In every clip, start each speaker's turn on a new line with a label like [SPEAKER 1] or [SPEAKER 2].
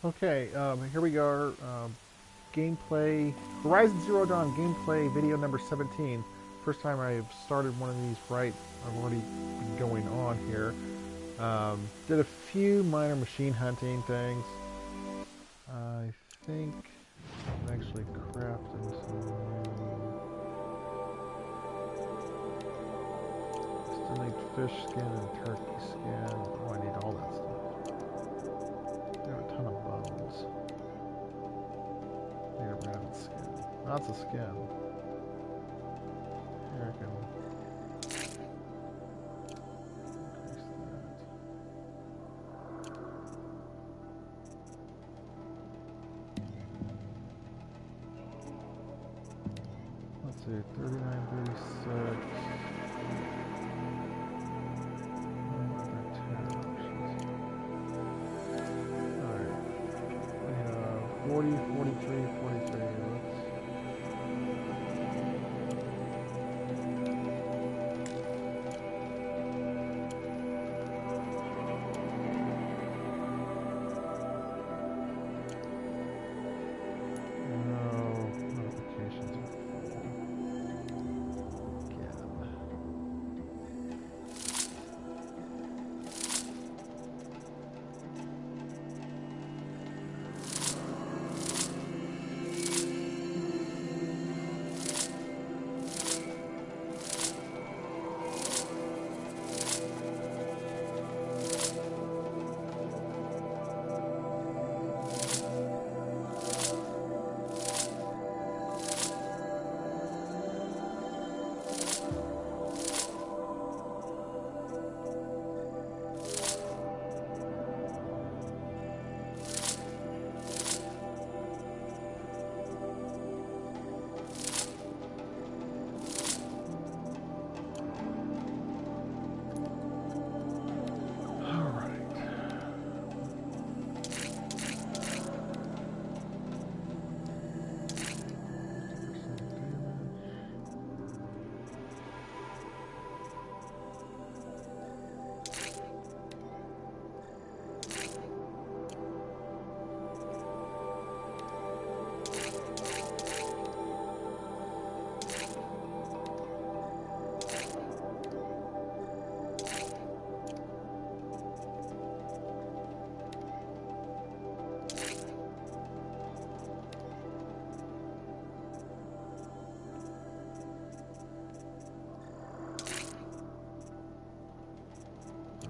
[SPEAKER 1] Okay, here we go. Gameplay, Horizon Zero Dawn gameplay video number 17. First time I've started one of these right. I've already been going on here. Did a few minor machine hunting things. I think I'm actually crafting some new... Still need fish skin and turkey skin. Oh, I need all that stuff. I have a ton of bones. Need a rabbit skin. Lots of skin. Here I can increase that. Let's see, 39, 36. Alright. We have 40, 43, 43.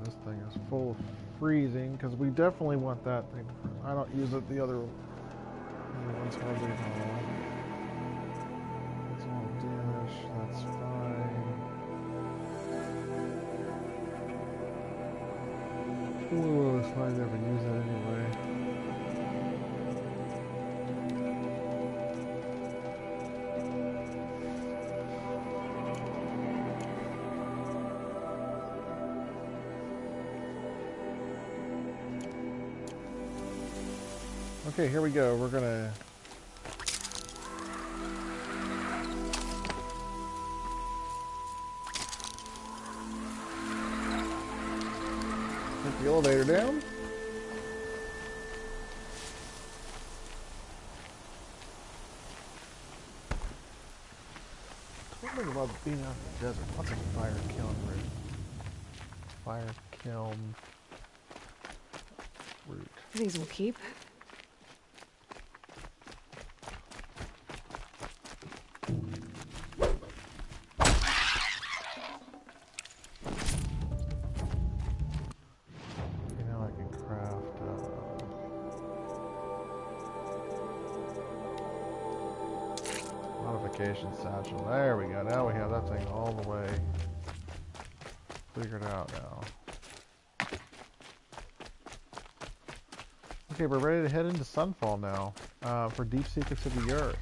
[SPEAKER 1] This thing is full of freezing because we definitely want that thing. I don't use it the other ones hardly at all. It's all dish, that's fine. Ooh, it's fine, I never use that anyway. Okay, here we go. We're gonna take the elevator down. Something about being out in the desert. Lots of fire kiln root. Fire kiln root.
[SPEAKER 2] These will keep. Satchel. There we go. Now we have that thing all the way figured out now. Okay, we're ready to head into Sunfall now for Deep Secrets of the Earth.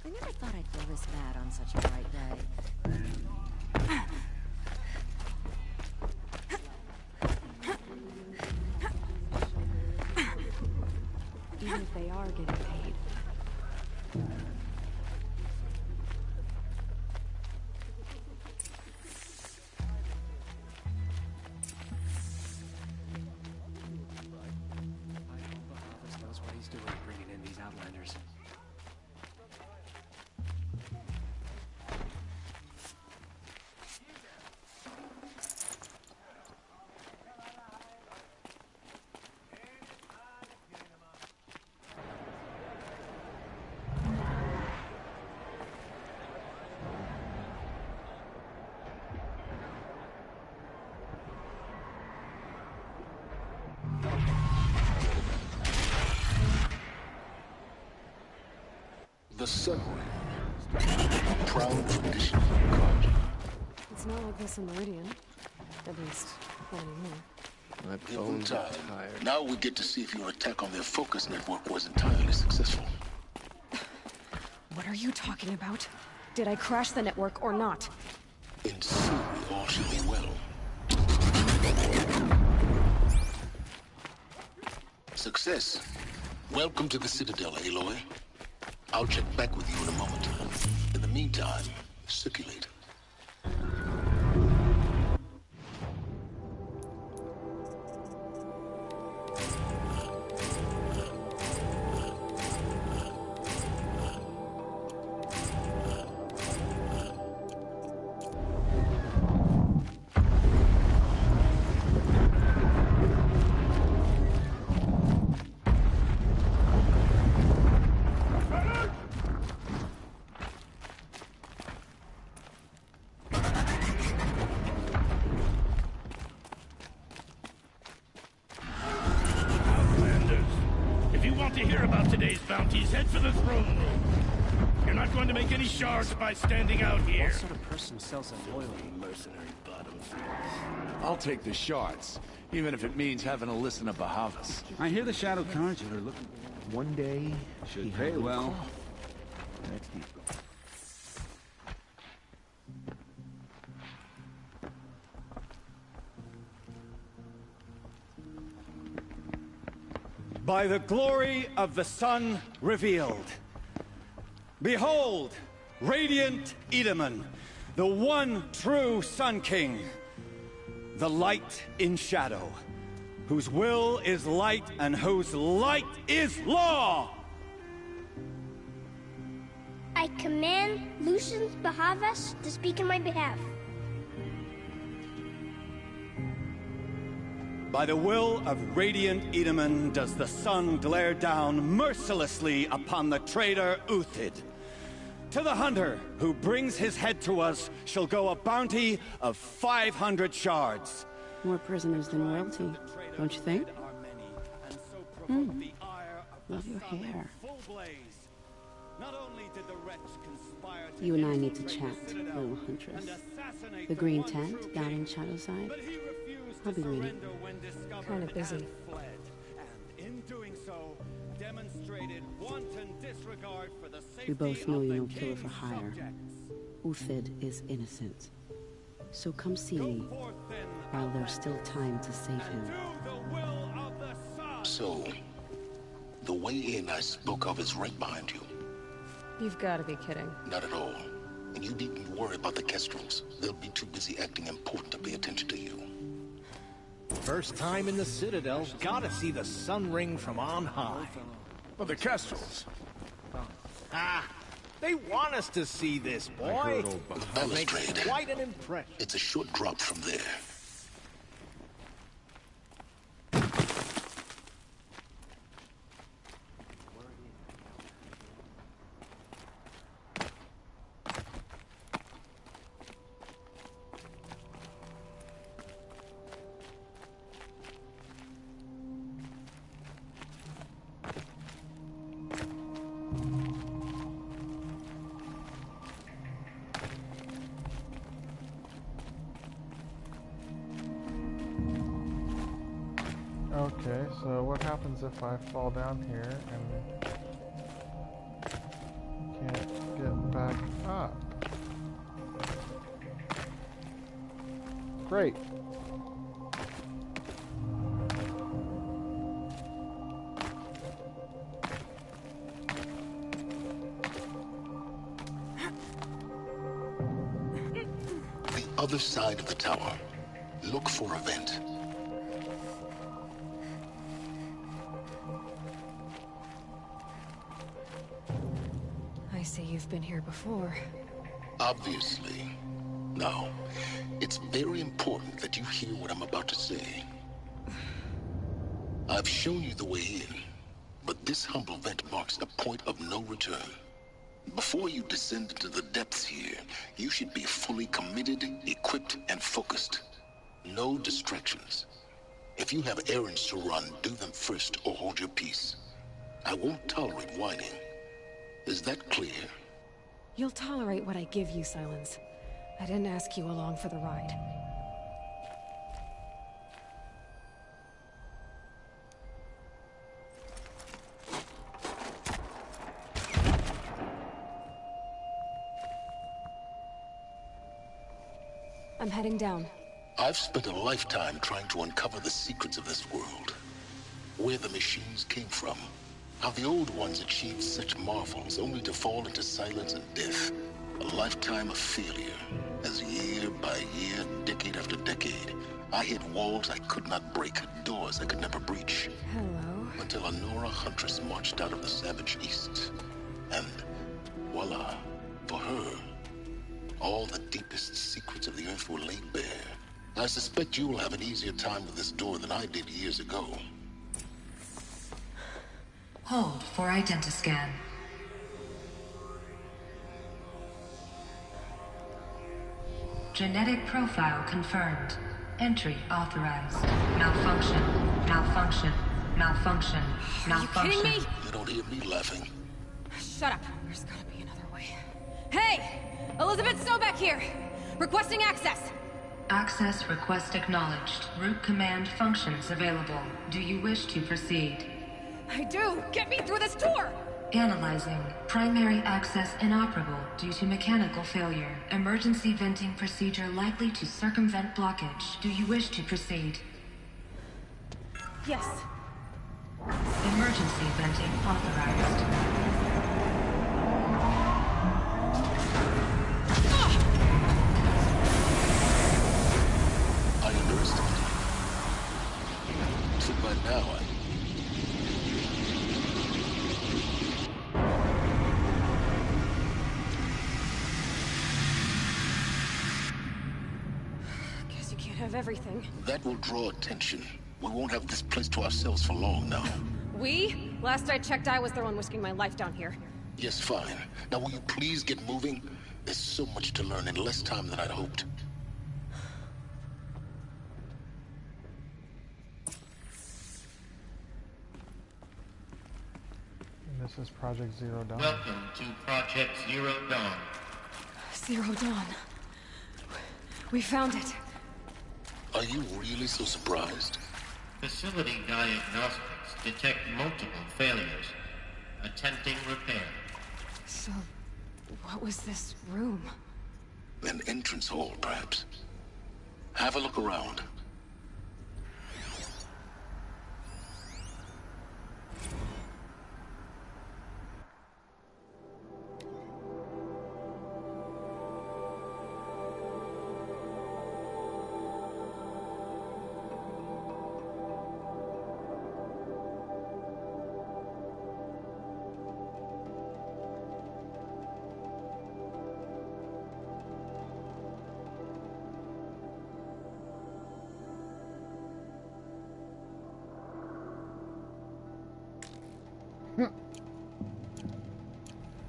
[SPEAKER 3] I never thought I'd feel this bad on such a bright day.
[SPEAKER 2] Even if they are getting paid.
[SPEAKER 4] The Sun Ring. A proud tradition of Kaji.
[SPEAKER 5] It's not like this in Meridian. At least, not anymore.
[SPEAKER 6] My
[SPEAKER 4] Give them
[SPEAKER 6] bones are
[SPEAKER 4] time.
[SPEAKER 6] tired.
[SPEAKER 4] Now we get to see if your attack on their focus network was entirely successful.
[SPEAKER 5] What are you talking about? Did I crash the network or not?
[SPEAKER 4] In theory, all should be well. Success. Welcome to the Citadel, Aloy. I'll check back with you in a moment. In the meantime, circulate.
[SPEAKER 7] Head for the throne room. You're not going to make any shards by standing out here.
[SPEAKER 8] What sort of person sells a loyalty?
[SPEAKER 7] Mercenary bottoms.
[SPEAKER 9] I'll take the shards, even if it means having to listen to Bahavas.
[SPEAKER 10] I hear the Shadow Cards are looking.
[SPEAKER 6] One day,
[SPEAKER 10] Should pay well.
[SPEAKER 6] That's deep.
[SPEAKER 11] By the glory of the sun revealed. Behold, radiant Edaman, the one true Sun King, the light in shadow, whose will is light and whose light is law!
[SPEAKER 12] I command Lucius Bahavas to speak in my behalf.
[SPEAKER 11] By the will of radiant Edaman does the sun glare down mercilessly upon the traitor Uthid. To the hunter who brings his head to us shall go a bounty of 500 shards.
[SPEAKER 13] More prisoners than royalty, don't you think? Love your hair. You and I need to chat, little huntress. The green tent down in Shadowside. I'll be waiting.
[SPEAKER 5] Kind of busy.
[SPEAKER 13] We both know you're no killer for hire. Uthid is innocent. So come see me while there's still time to save him.
[SPEAKER 4] So, the way in I spoke of is right behind you.
[SPEAKER 5] You've got to be kidding.
[SPEAKER 4] Not at all. And you needn't worry about the Kestrels. They'll be too busy acting important to pay attention to you.
[SPEAKER 8] First time in the Citadel, gotta see the Sun Ring from on high.
[SPEAKER 9] Well, the Kestrels.
[SPEAKER 8] Ah, they want us to see this, boy. That makes
[SPEAKER 4] Balustrade.
[SPEAKER 8] quite an impression.
[SPEAKER 4] It's a short drop from there.
[SPEAKER 1] Okay, so what happens if I fall down here and can't get back up? Great.
[SPEAKER 4] The other side of the tower. Look for a vent.
[SPEAKER 5] I see you've been here before.
[SPEAKER 4] Obviously. Now, it's very important that you hear what I'm about to say. I've shown you the way in, but this humble vent marks a point of no return. Before you descend into the depths here, you should be fully committed, equipped, and focused. No distractions. If you have errands to run, do them first or hold your peace. I won't tolerate whining. Is that clear?
[SPEAKER 5] You'll tolerate what I give you, Silence. I didn't ask you along for the ride. I'm heading down.
[SPEAKER 4] I've spent a lifetime trying to uncover the secrets of this world. Where the machines came from. How the old ones achieved such marvels only to fall into silence and death. A lifetime of failure. As year by year, decade after decade, I hit walls I could not break, doors I could never breach.
[SPEAKER 5] Hello.
[SPEAKER 4] Until a Nora huntress marched out of the savage east. And voila, for her, all the deepest secrets of the Earth were laid bare. I suspect you will have an easier time with this door than I did years ago.
[SPEAKER 14] Hold for identiscan. Genetic profile confirmed. Entry authorized. Malfunction. Malfunction. Malfunction. Malfunction.
[SPEAKER 5] Are you kidding me?
[SPEAKER 4] You don't hear me laughing.
[SPEAKER 5] Shut up. There's gotta be another way. Hey! Elizabeth Sobeck here! Requesting access!
[SPEAKER 14] Access request acknowledged. Root command functions available. Do you wish to proceed?
[SPEAKER 5] I do! Get me through this tour!
[SPEAKER 14] Analyzing. Primary access inoperable due to mechanical failure. Emergency venting procedure likely to circumvent blockage. Do you wish to proceed?
[SPEAKER 5] Yes.
[SPEAKER 14] Emergency venting authorized.
[SPEAKER 4] I underestimated you. So by now,
[SPEAKER 5] Guess you can't have everything.
[SPEAKER 4] that will draw attention. We won't have this place to ourselves for long now.
[SPEAKER 5] We? Last I checked, I was the one risking my life down here.
[SPEAKER 4] Yes, fine. Now will you please get moving? There's so much to learn in less time than I'd hoped.
[SPEAKER 2] And this is Project Zero Dawn.
[SPEAKER 15] Welcome to Project Zero Dawn.
[SPEAKER 5] Zero Dawn. We found it.
[SPEAKER 4] Are you really so surprised?
[SPEAKER 15] Facility diagnostics detect multiple failures. Attempting repair.
[SPEAKER 5] So, what was this room?
[SPEAKER 4] An entrance hall, perhaps. Have a look around.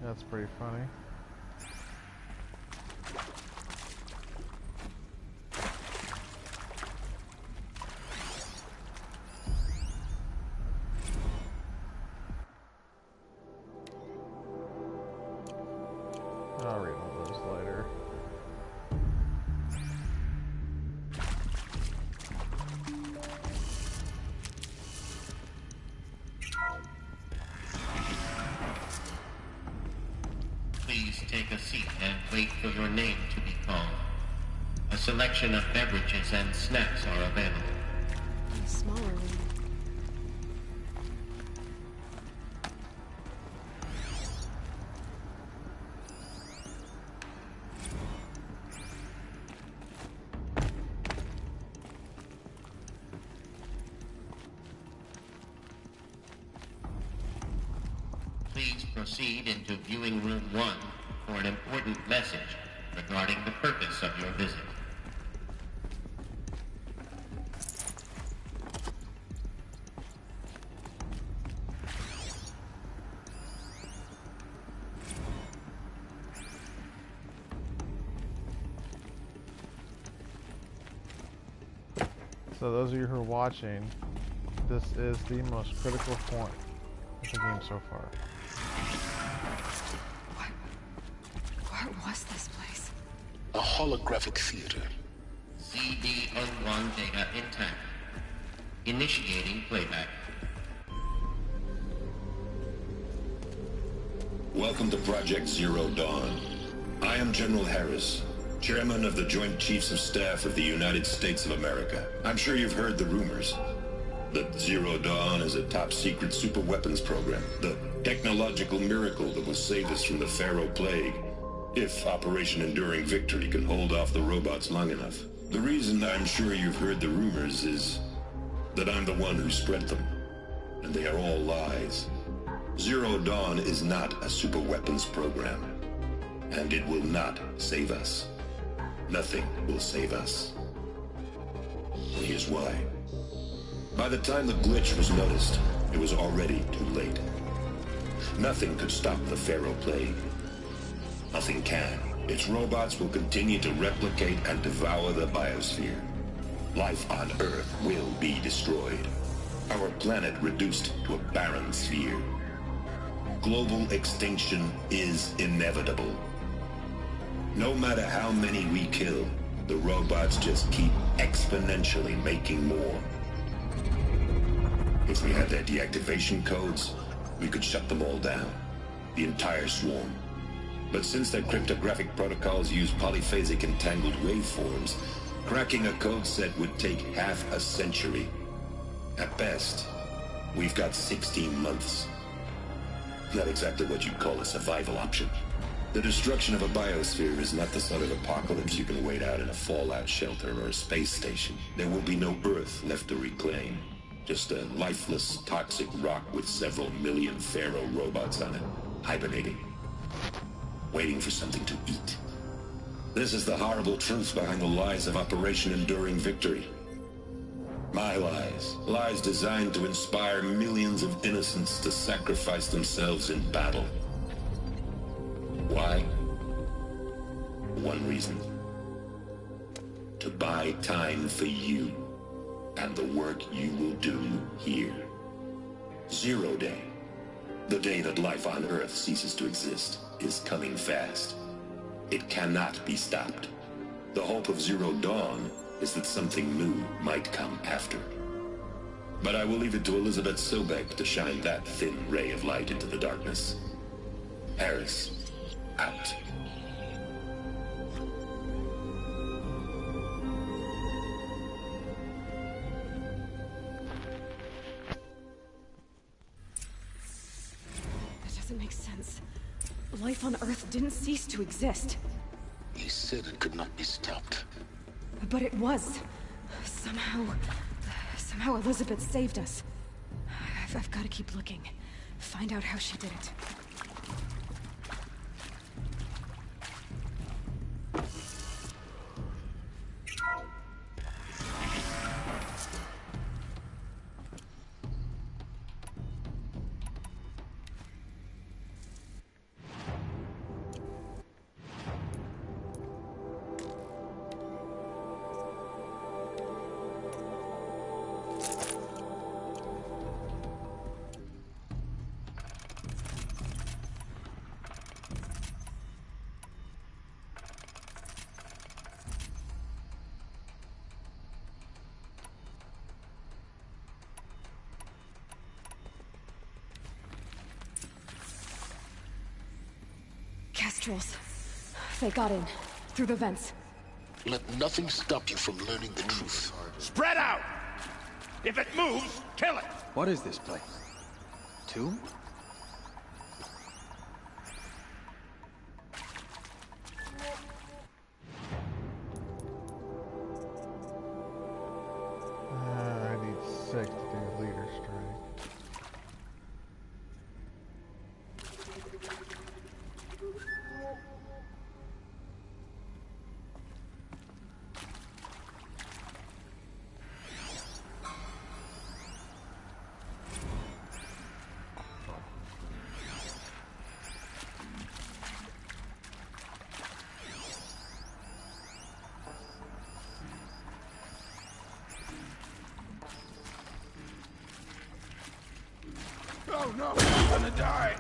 [SPEAKER 2] That's pretty funny. I'll read all those later.
[SPEAKER 15] Please take a seat and wait for your name to be called. A selection of beverages and snacks are available.
[SPEAKER 5] A smaller room.
[SPEAKER 15] Please proceed into viewing room 1 for an important message regarding the purpose of your visit.
[SPEAKER 2] So those of you who are watching, this is the most critical point of the game so far.
[SPEAKER 5] What was this place?
[SPEAKER 4] A holographic theater.
[SPEAKER 15] CD-N1 data intact. Initiating playback.
[SPEAKER 16] Welcome to Project Zero Dawn. I am General Harris, Chairman of the Joint Chiefs of Staff of the United States of America. I'm sure you've heard the rumors that Zero Dawn is a top-secret superweapons program, the technological miracle that will save us from the Pharaoh Plague, if Operation Enduring Victory can hold off the robots long enough. The reason I'm sure you've heard the rumors is that I'm the one who spread them, and they are all lies. Zero Dawn is not a superweapons program, and it will not save us. Nothing will save us. And here's why. By the time the glitch was noticed, it was already too late. Nothing could stop the Pharaoh Plague. Nothing can. Its robots will continue to replicate and devour the biosphere. Life on Earth will be destroyed. Our planet reduced to a barren sphere. Global extinction is inevitable. No matter how many we kill, the robots just keep exponentially making more. If we had their deactivation codes, we could shut them all down. The entire swarm. But since their cryptographic protocols use polyphasic entangled waveforms, cracking a code set would take half a century. At best, we've got 16 months. Not exactly what you'd call a survival option. The destruction of a biosphere is not the sort of apocalypse you can wait out in a fallout shelter or a space station. There will be no Earth left to reclaim. Just a lifeless, toxic rock with several million Pharaoh robots on it, hibernating, waiting for something to eat. This is the horrible truth behind the lies of Operation Enduring Victory. My lies. Lies designed to inspire millions of innocents to sacrifice themselves in battle. Why? One reason. To buy time for you and the work you will do here. Zero Day, the day that life on Earth ceases to exist, is coming fast. It cannot be stopped. The hope of Zero Dawn is that something new might come after. But I will leave it to Elizabeth Sobek to shine that thin ray of light into the darkness. Harris, out.
[SPEAKER 5] That doesn't make sense. Life on Earth didn't cease to exist.
[SPEAKER 4] He said it could not be stopped.
[SPEAKER 5] But it was. Somehow Elizabeth saved us. I've got to keep looking. Find out how she did it. Kestrels. They got in. Through the vents.
[SPEAKER 4] Let nothing stop you from learning the truth.
[SPEAKER 7] Spread out! If it moves, kill it!
[SPEAKER 8] What is this place? Tomb?
[SPEAKER 2] I need 6 to do leader strike.
[SPEAKER 7] Oh no, I'm gonna die!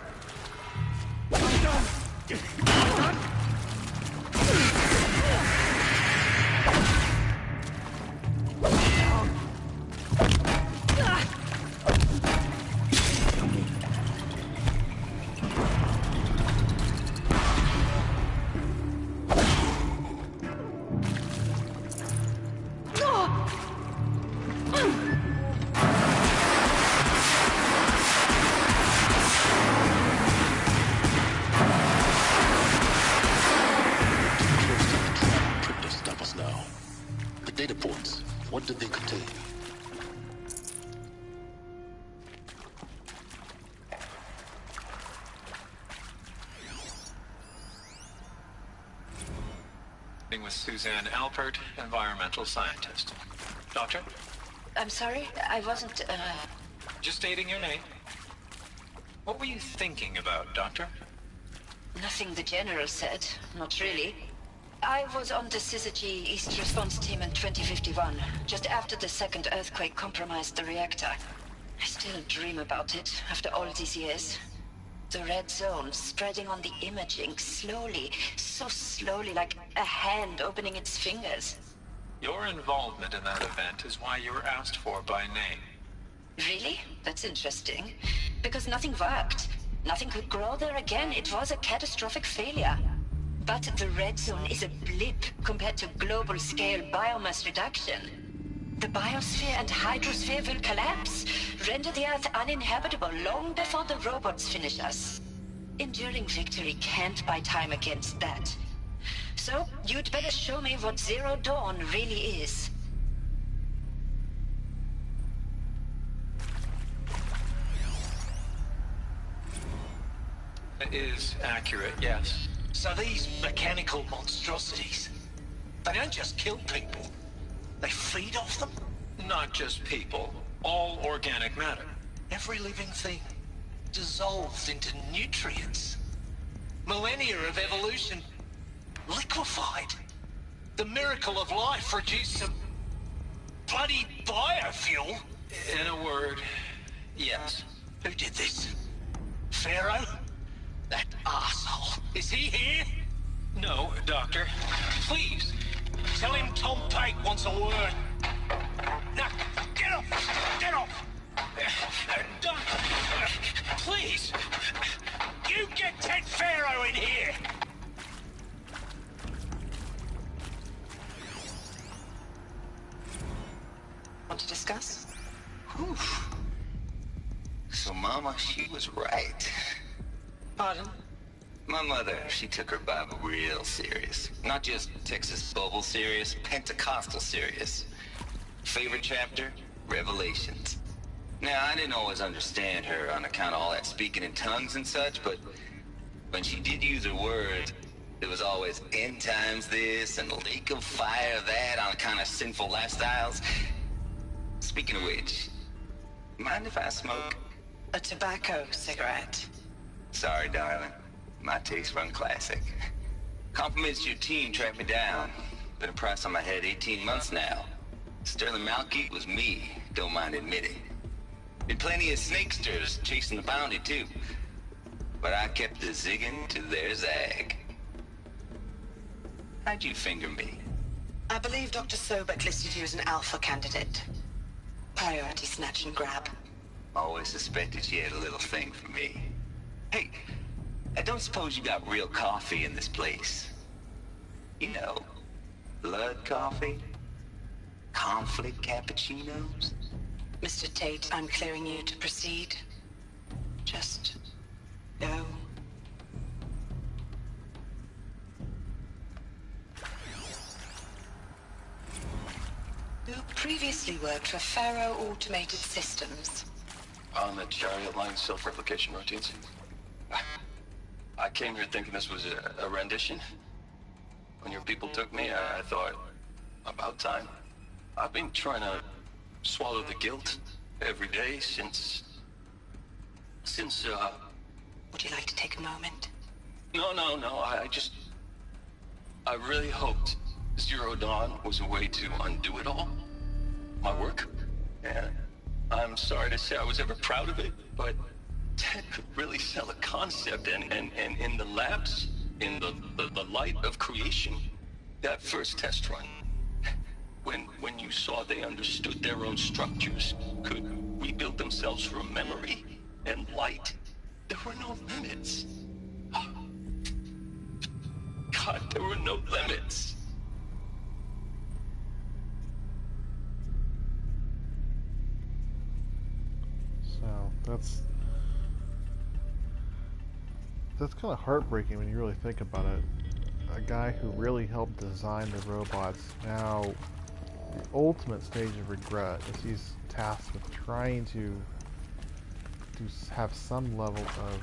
[SPEAKER 4] Data points. What do they contain?
[SPEAKER 17] With Suzanne Alpert, environmental scientist. Doctor?
[SPEAKER 18] I'm sorry, I wasn't,
[SPEAKER 17] Just stating your name. What were you thinking about, Doctor?
[SPEAKER 18] Nothing the General said. Not really. I was on the Syzygy East Response Team in 2051, just after the second earthquake compromised the reactor. I still dream about it, after all these years. The red zone spreading on the imaging, slowly, so slowly, like a hand opening its fingers.
[SPEAKER 17] Your involvement in that event is why you were asked for by name.
[SPEAKER 18] Really? That's interesting. Because nothing worked. Nothing could grow there again. It was a catastrophic failure. But the red zone is a blip compared to global-scale biomass reduction. The biosphere and hydrosphere will collapse, render the Earth uninhabitable long before the robots finish us. Enduring victory can't buy time against that. So, you'd better show me what Zero Dawn really is.
[SPEAKER 17] It is accurate, yes.
[SPEAKER 19] So these mechanical monstrosities, they don't just kill people, they feed off them?
[SPEAKER 17] Not just people, all organic matter.
[SPEAKER 19] Every living thing dissolves into nutrients. Millennia of evolution liquefied. The miracle of life produced some bloody biofuel.
[SPEAKER 17] In a word, yes.
[SPEAKER 19] Who did this? Pharaoh? That arsehole. Is he here?
[SPEAKER 17] No, Doctor.
[SPEAKER 19] Please, tell him Tom Pate wants a word. Now, get off! Get off! Don't... Please! You get Ted Pharaoh in here!
[SPEAKER 18] Want to discuss?
[SPEAKER 20] Whew. So Mama, she was right.
[SPEAKER 18] Pardon?
[SPEAKER 20] My mother, she took her Bible real serious. Not just Texas Bubble serious, Pentecostal serious. Favorite chapter? Revelations. Now, I didn't always understand her on account of all that speaking in tongues and such, but when she did use her words, there was always end times this and lake of fire that on account of sinful lifestyles. Speaking of which, mind if I smoke?
[SPEAKER 18] A tobacco cigarette.
[SPEAKER 20] Sorry, darling. My taste run classic. Compliments to your team tracked me down. Been a price on my head 18 months now. Sterling Malky was me, don't mind admitting. Been plenty of snakesters chasing the bounty too. But I kept the zigging to their zag. How'd you finger me?
[SPEAKER 18] I believe Dr. Sobek listed you as an alpha candidate. Priority snatch and grab.
[SPEAKER 20] Always suspected she had a little thing for me. Hey, I don't suppose you got real coffee in this place? You know, blood coffee? Conflict cappuccinos?
[SPEAKER 18] Mr. Tate, I'm clearing you to proceed. Just go. You previously worked for Pharaoh Automated Systems.
[SPEAKER 21] On the Chariot Line self-replication routines. I came here thinking this was a rendition. When your people took me, I thought, about time. I've been trying to swallow the guilt every day since...
[SPEAKER 18] Would you like to take a moment?
[SPEAKER 21] No, I really hoped Zero Dawn was a way to undo it all. My work. And I'm sorry to say I was ever proud of it, but that could really sell a concept, and in the labs, in the light of creation, that first test run, when you saw they understood their own structures, could rebuild themselves from memory and light, there were no limits. God, there were no limits.
[SPEAKER 1] So that's kind of heartbreaking when you really think about it. A guy who really helped design the robots, now the ultimate stage of regret is he's tasked with trying to have some level of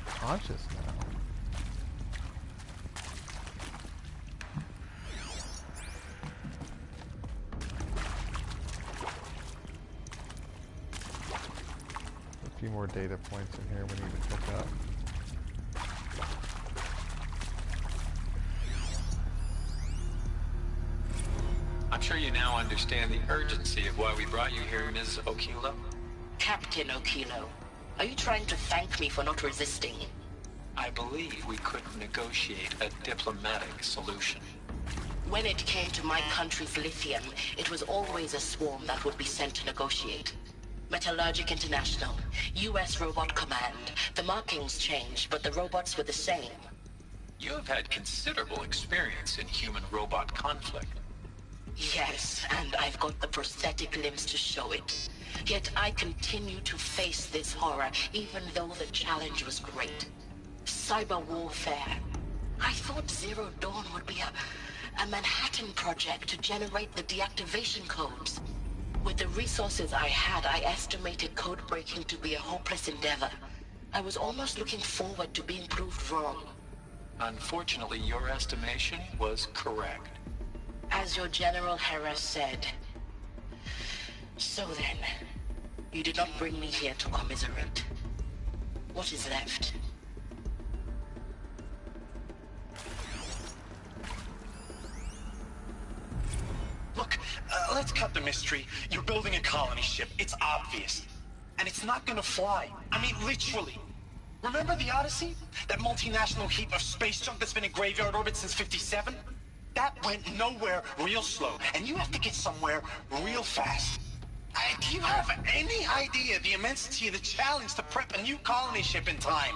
[SPEAKER 1] conscience now. A few more data points in here we need to pick up.
[SPEAKER 17] I'm sure you now understand the urgency of why we brought you here, Ms. Okilo.
[SPEAKER 18] Captain Okilo, are you trying to thank me for not resisting?
[SPEAKER 17] I believe we could negotiate a diplomatic solution.
[SPEAKER 18] When it came to my country's lithium, it was always a swarm that would be sent to negotiate. Metallurgic International, US Robot Command. The markings changed, but the robots were the same.
[SPEAKER 17] You have had considerable experience in human-robot conflict.
[SPEAKER 18] Yes, and I've got the prosthetic limbs to show it. Yet I continue to face this horror, even though the challenge was great. Cyber warfare. I thought Zero Dawn would be a Manhattan project to generate the deactivation codes. With the resources I had, I estimated code breaking to be a hopeless endeavor. I was almost looking forward to being proved wrong.
[SPEAKER 17] Unfortunately, your estimation was correct.
[SPEAKER 18] As your General Harris said. So then, you did not bring me here to commiserate. What is left?
[SPEAKER 19] Look, let's cut the mystery. You're building a colony ship. It's obvious. And it's not gonna fly. I mean, literally. Remember the Odyssey? That multinational heap of space junk that's been in graveyard orbit since '57? That went nowhere real slow, and you have to get somewhere real fast. Do you have any idea the immensity of the challenge to prep a new colony ship in time?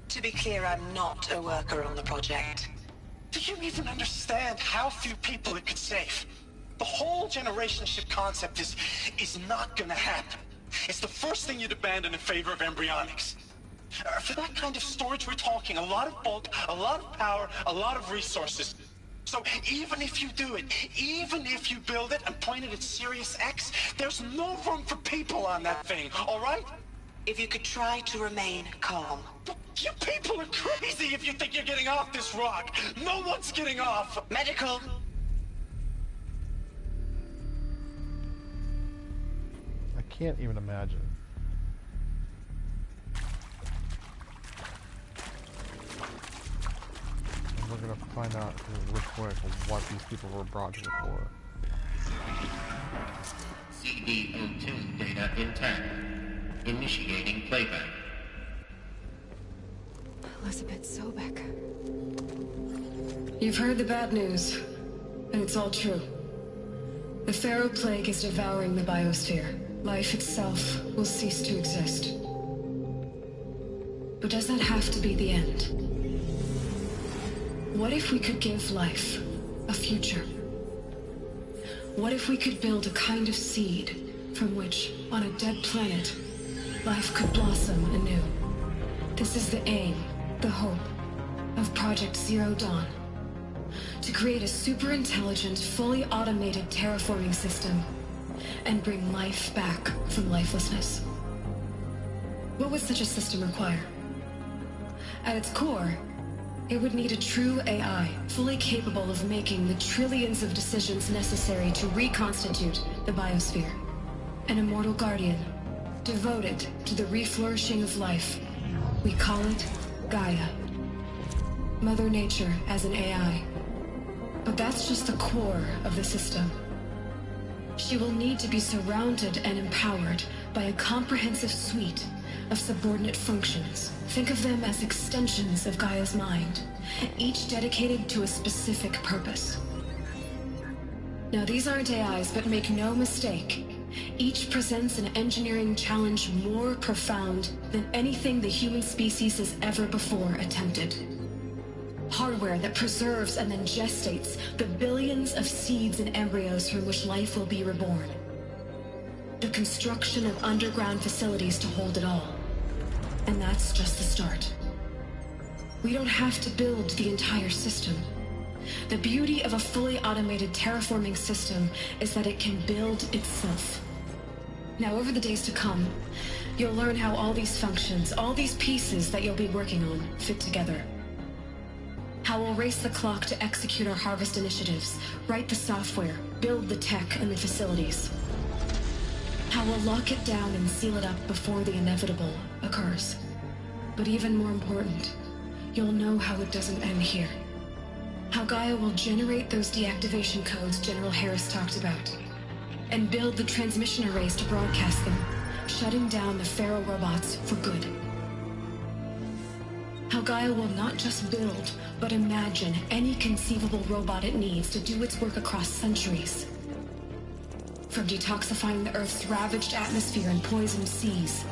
[SPEAKER 18] To be clear, I'm not a worker on the project.
[SPEAKER 19] Do you even understand how few people it could save? The whole generation ship concept is not gonna happen. It's the first thing you'd abandon in favor of embryonics. For that kind of storage, we're talking a lot of bulk, a lot of power, a lot of resources. So even if you do it, even if you build it and point it at Sirius X, there's no room for people on that thing, all right?
[SPEAKER 18] If you could try to remain calm.
[SPEAKER 19] You people are crazy if you think you're getting off this rock. No one's getting off.
[SPEAKER 18] Medical.
[SPEAKER 1] I can't even imagine. We're gonna find out real quick what these people were brought here for.
[SPEAKER 15] CD02 data intact. Initiating playback.
[SPEAKER 5] Elizabeth Sobek.
[SPEAKER 3] You've heard the bad news, and it's all true. The Pharaoh Plague is devouring the biosphere. Life itself will cease to exist. But does that have to be the end? What if we could give life a future? What if we could build a kind of seed from which, on a dead planet, life could blossom anew? This is the aim, the hope, of Project Zero Dawn. To create a super-intelligent, fully automated terraforming system and bring life back from lifelessness. What would such a system require? At its core, it would need a true AI, fully capable of making the trillions of decisions necessary to reconstitute the biosphere. An immortal guardian, devoted to the reflourishing of life. We call it Gaia. Mother Nature as an AI. But that's just the core of the system. She will need to be surrounded and empowered by a comprehensive suite of subordinate functions. Think of them as extensions of Gaia's mind, each dedicated to a specific purpose. Now, these aren't AIs, but make no mistake, each presents an engineering challenge more profound than anything the human species has ever before attempted. Hardware that preserves and then gestates the billions of seeds and embryos from which life will be reborn. The construction of underground facilities to hold it all. And that's just the start. We don't have to build the entire system. The beauty of a fully automated terraforming system is that it can build itself. Now, over the days to come, you'll learn how all these functions, all these pieces that you'll be working on, fit together. How we'll race the clock to execute our harvest initiatives, write the software, build the tech and the facilities. How we'll lock it down and seal it up before the inevitable occurs. But even more important, you'll know how it doesn't end here. How Gaia will generate those deactivation codes General Harris talked about, and build the transmission arrays to broadcast them, shutting down the Pharaoh robots for good. How Gaia will not just build, but imagine any conceivable robot it needs to do its work across centuries. From detoxifying the Earth's ravaged atmosphere and poisoned seas,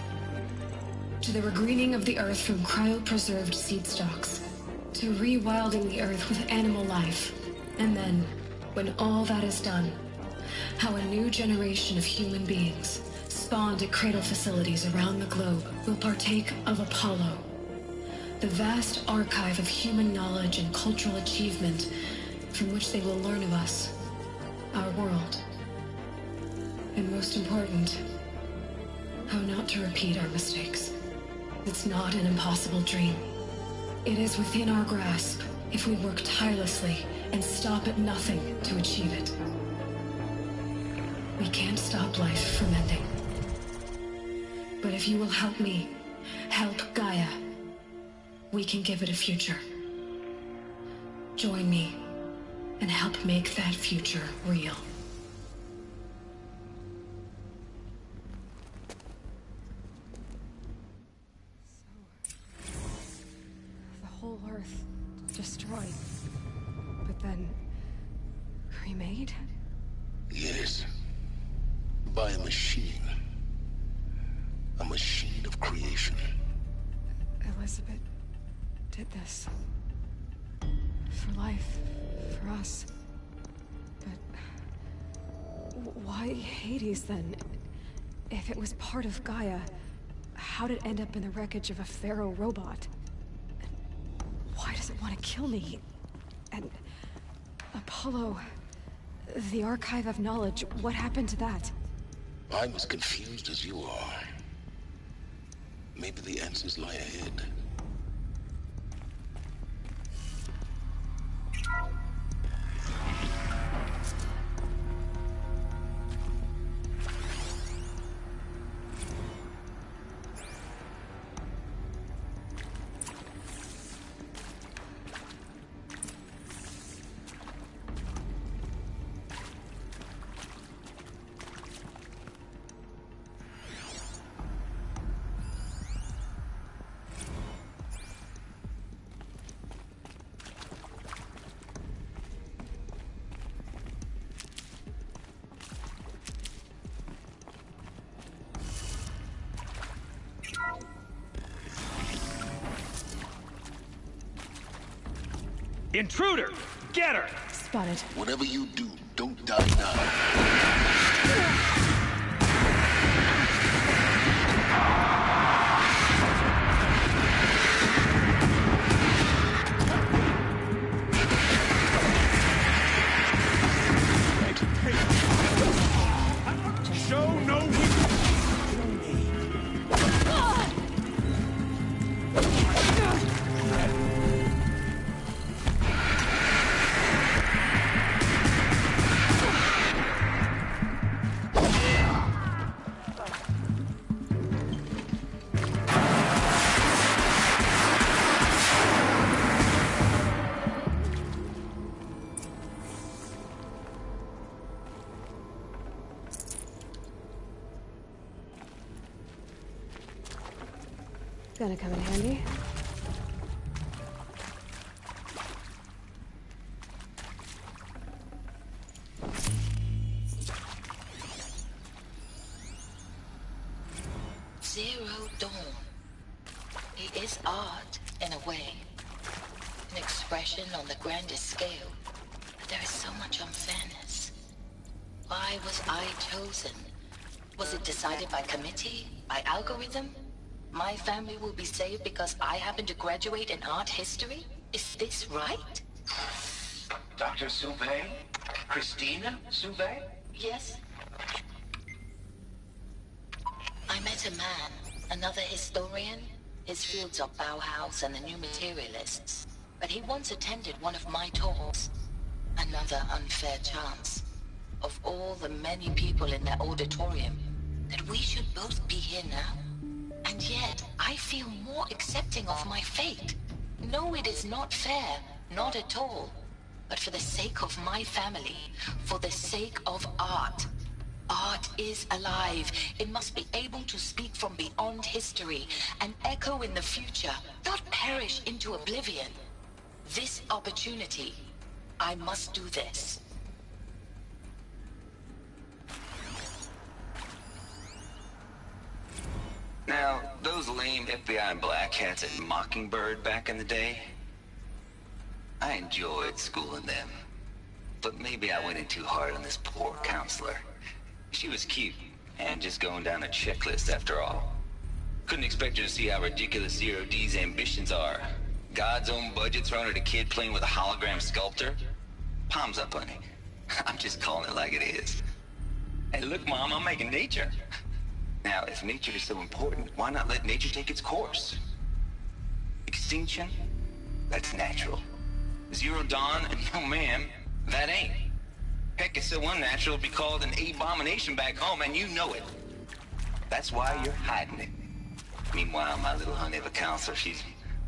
[SPEAKER 3] to the regreening of the Earth from cryopreserved seed stocks, to rewilding the Earth with animal life. And then, when all that is done, how a new generation of human beings, spawned at cradle facilities around the globe, will partake of Apollo, the vast archive of human knowledge and cultural achievement from which they will learn of us, our world. And most important, how not to repeat our mistakes. It's not an impossible dream. It is within our grasp if we work tirelessly and stop at nothing to achieve it. We can't stop life from ending. But if you will help me, help Gaia, we can give it a future. Join me and help make that future real.
[SPEAKER 5] The whole Earth destroyed, but then remade?
[SPEAKER 4] Yes. By a machine. A machine of creation.
[SPEAKER 5] Elizabeth did this. For life, for us. But why Hades then? If it was part of Gaia, how'd it end up in the wreckage of a Pharaoh robot? And why does it want to kill me? And Apollo, the archive of knowledge, what happened to that?
[SPEAKER 4] I'm as confused as you are. Maybe the answers lie ahead.
[SPEAKER 7] Intruder! Get her!
[SPEAKER 5] Spotted.
[SPEAKER 4] Whatever you do, don't die now.
[SPEAKER 7] Show no
[SPEAKER 5] gonna come in handy.
[SPEAKER 18] Zero Dawn. It is art, in a way. An expression on the grandest scale. But there is so much unfairness. Why was I chosen? Was it decided by committee? By algorithm? My family will be saved because I happen to graduate in art history? Is this right?
[SPEAKER 19] Dr. Sauvé? Christina Sauvé?
[SPEAKER 18] Yes. I met a man, another historian. His fields are Bauhaus and the New Materialists. But he once attended one of my talks. Another unfair chance. Of all the many people in that auditorium, that we should both be here now. And yet, I feel more accepting of my fate. No, it is not fair. Not at all. But for the sake of my family, for the sake of art. Art is alive. It must be able to speak from beyond history and echo in the future, not perish into oblivion. This opportunity, I must do this.
[SPEAKER 20] Now, those lame FBI black hats at Mockingbird back in the day, I enjoyed schooling them. But maybe I went in too hard on this poor counselor. She was cute, and just going down a checklist after all. Couldn't expect her to see how ridiculous Zero D's ambitions are. God's own budget thrown at a kid playing with a hologram sculptor? Palms up, honey. I'm just calling it like it is. Hey, look, Mom, I'm making nature. Now, if nature is so important, why not let nature take its course? Extinction? That's natural. Zero Dawn? No, ma'am, that ain't. Heck, it's so unnatural it'd be called an abomination back home, and you know it. That's why you're hiding it. Meanwhile, my little honey of a counselor, she's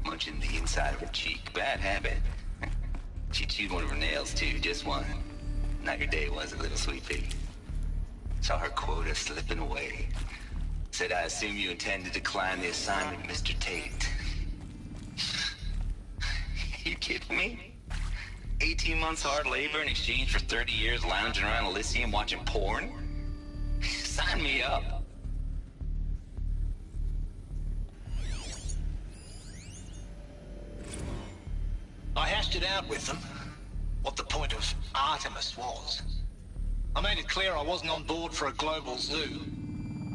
[SPEAKER 20] munching the inside of her cheek. Bad habit. She chewed one of her nails, too, just one. Not your day, was it, little sweet pea? Saw her quota slipping away. Said, I assume you intend to decline the assignment, Mr. Tate. You kidding me? 18 months hard labor in exchange for 30 years lounging around Elysium watching porn? Sign me up.
[SPEAKER 19] I hashed it out with them, what the point of Artemis was. I made it clear I wasn't on board for a global zoo.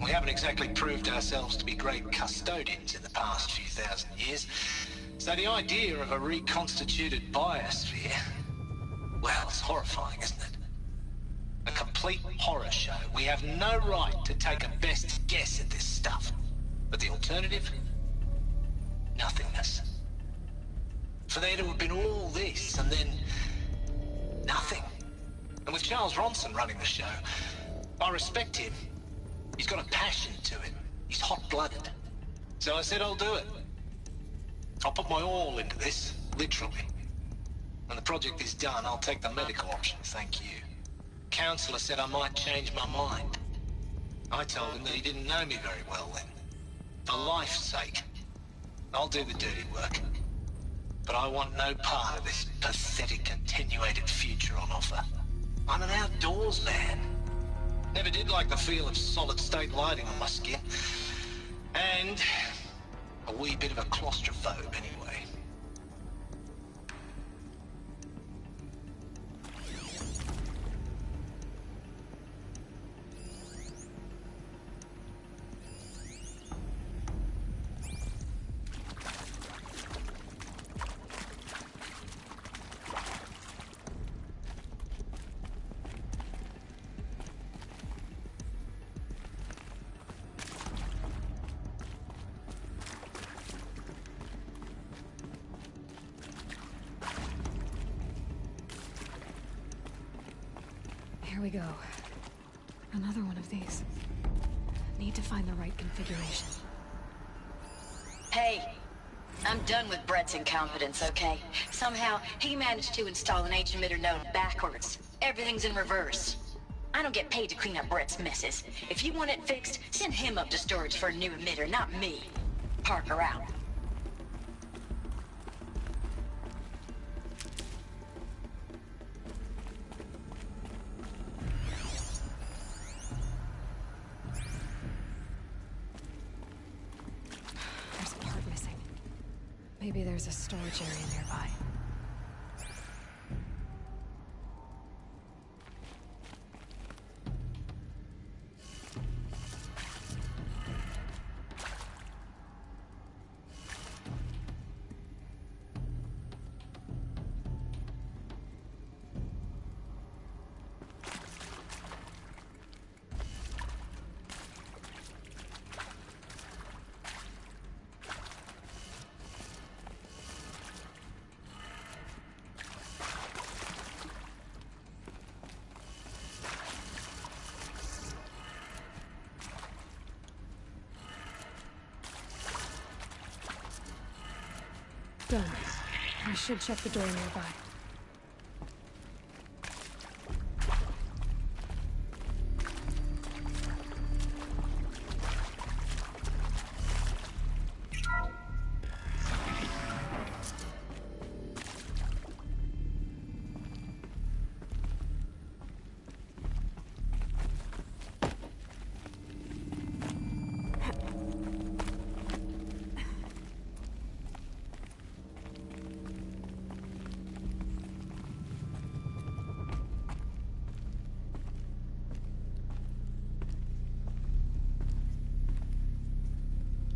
[SPEAKER 19] We haven't exactly proved ourselves to be great custodians in the past few thousand years. So the idea of a reconstituted biosphere, well, it's horrifying, isn't it? A complete horror show. We have no right to take a best guess at this stuff. But the alternative? Nothingness. For there to have been all this, and then nothing. And with Charles Ronson running the show, I respect him. He's got a passion to it. He's hot-blooded. So I said I'll do it. I'll put my all into this, literally. When the project is done, I'll take the medical option, thank you. Counselor said I might change my mind. I told him that he didn't know me very well then. For life's sake, I'll do the dirty work. But I want no part of this pathetic attenuated future on offer. I'm an outdoors man. Never did like the feel of solid-state lighting on my skin. And a wee bit of a claustrophobe anyway.
[SPEAKER 5] Here we go. Another one of these. Need to find the right configuration.
[SPEAKER 18] Hey, I'm done with Brett's incompetence, okay? Somehow, he managed to install an H-emitter node backwards. Everything's in reverse. I don't get paid to clean up Brett's messes. If you want it fixed, send him up to storage for a new emitter, not me. Parker out.
[SPEAKER 5] Maybe there's a storage area nearby. Done. I should check the door nearby.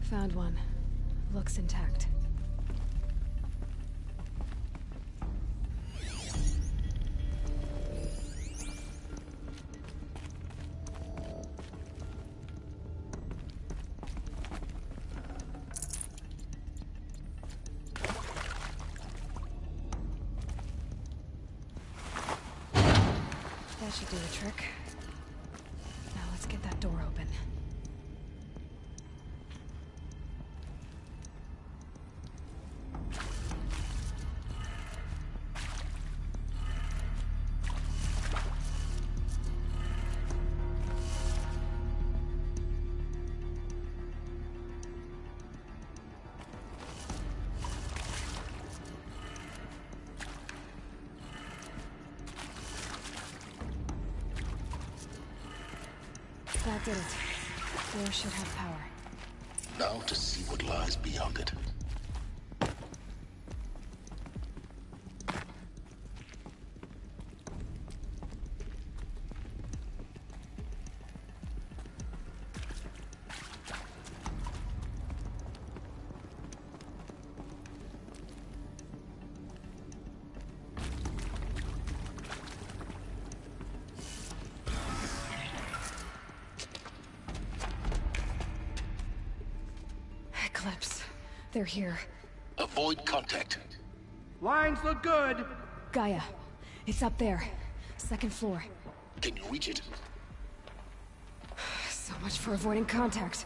[SPEAKER 5] Found one. Looks intact. That should do the trick. Now let's get that door open. That did it. Door should have power.
[SPEAKER 4] Now to see what lies beyond it.
[SPEAKER 5] Eclipse. They're here.
[SPEAKER 4] Avoid contact.
[SPEAKER 7] Lines look good.
[SPEAKER 5] Gaia. It's up there. Second floor.
[SPEAKER 4] Can you reach it?
[SPEAKER 5] So much for avoiding contact.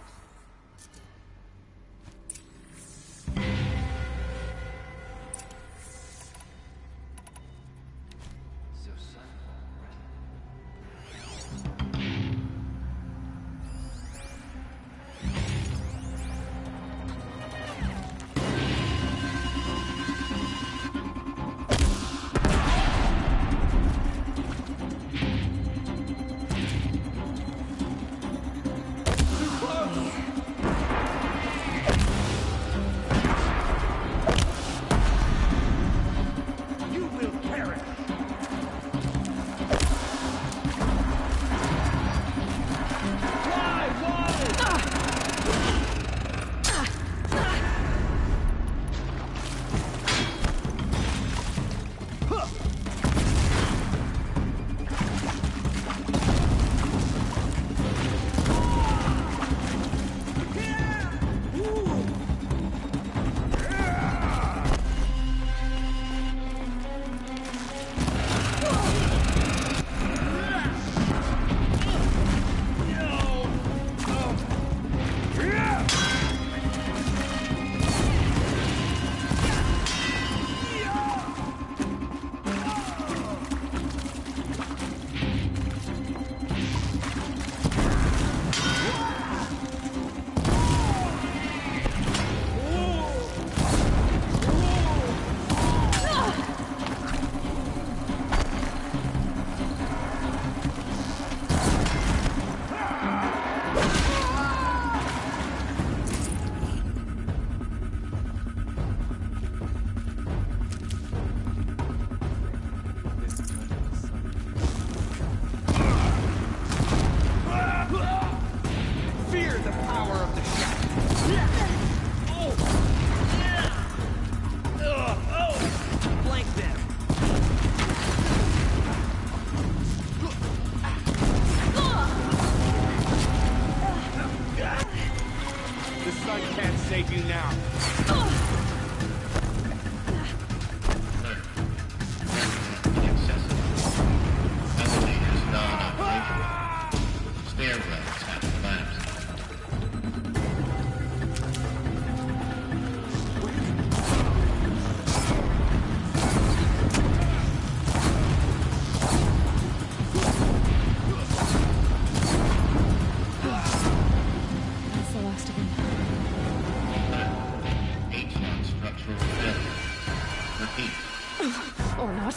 [SPEAKER 5] Or not.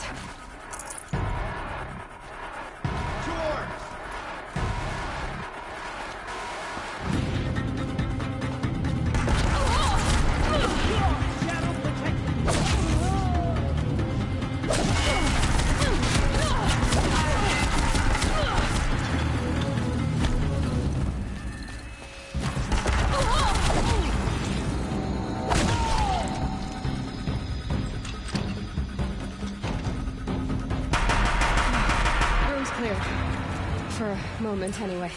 [SPEAKER 5] For a moment, anyway.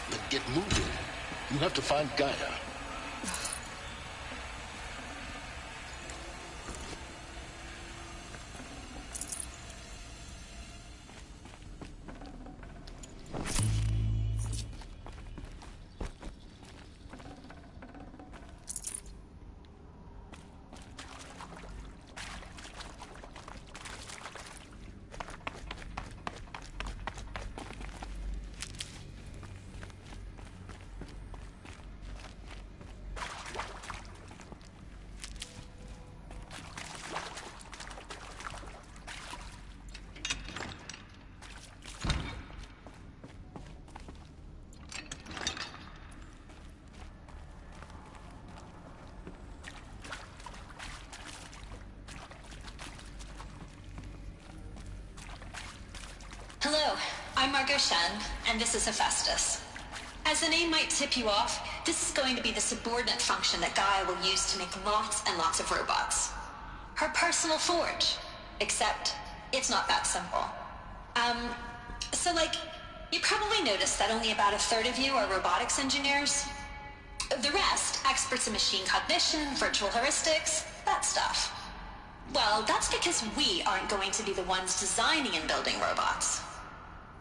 [SPEAKER 4] Then get moving. You have to find Gaia.
[SPEAKER 18] Hello, I'm Margot Shen, and this is Hephaestus. As the name might tip you off, this is going to be the subordinate function that Gaia will use to make lots and lots of robots. Her personal forge. Except, it's not that simple. You probably noticed that only about a third of you are robotics engineers. The rest, experts in machine cognition, virtual heuristics, that stuff. Well, that's because we aren't going to be the ones designing and building robots.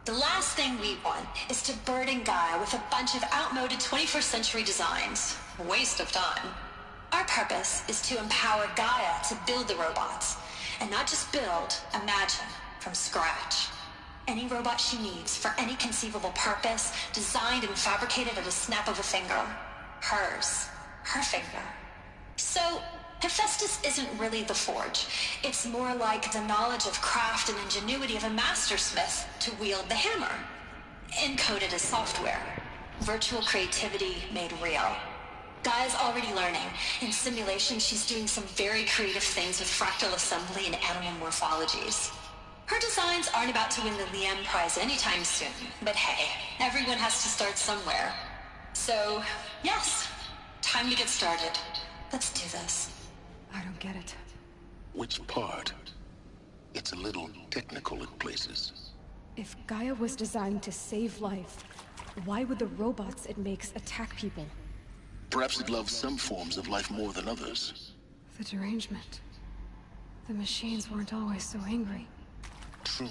[SPEAKER 18] The last thing we want is to burden Gaia with a bunch of outmoded 21st century designs. Waste of time. Our purpose is to empower Gaia to build the robots. And not just build, imagine, from scratch. Any robot she needs for any conceivable purpose, designed and fabricated at a snap of a finger. Hers. Her finger. So, Hephaestus isn't really the forge. It's more like the knowledge of craft and ingenuity of a mastersmith to wield the hammer. Encoded as software. Virtual creativity made real. Gaia's already learning. In simulation, she's doing some very creative things with fractal assembly and animal morphologies. Her designs aren't about to win the Liam Prize anytime soon, but hey, everyone has to start somewhere. So, yes, time to get started. Let's do this.
[SPEAKER 5] I don't get it.
[SPEAKER 4] Which part? It's a little technical in places.
[SPEAKER 5] If Gaia was designed to save life, why would the robots it makes attack people?
[SPEAKER 4] Perhaps it loves some forms of life more than others.
[SPEAKER 5] The derangement. The machines weren't always so angry.
[SPEAKER 4] True.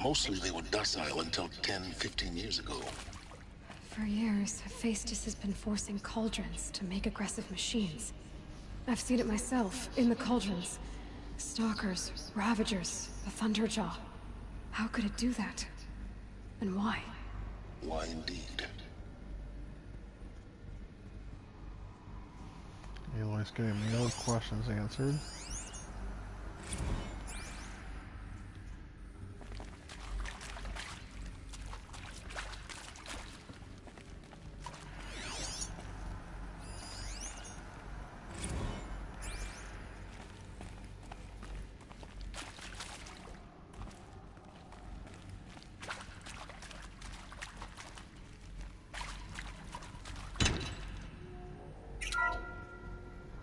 [SPEAKER 4] Mostly they were docile until 10, 15 years ago.
[SPEAKER 5] For years, Hephaestus has been forcing cauldrons to make aggressive machines. I've seen it myself, in the cauldrons. Stalkers, Ravagers, the Thunderjaw. How could it do that? And why?
[SPEAKER 4] Why indeed?
[SPEAKER 2] Aloy's getting no questions answered.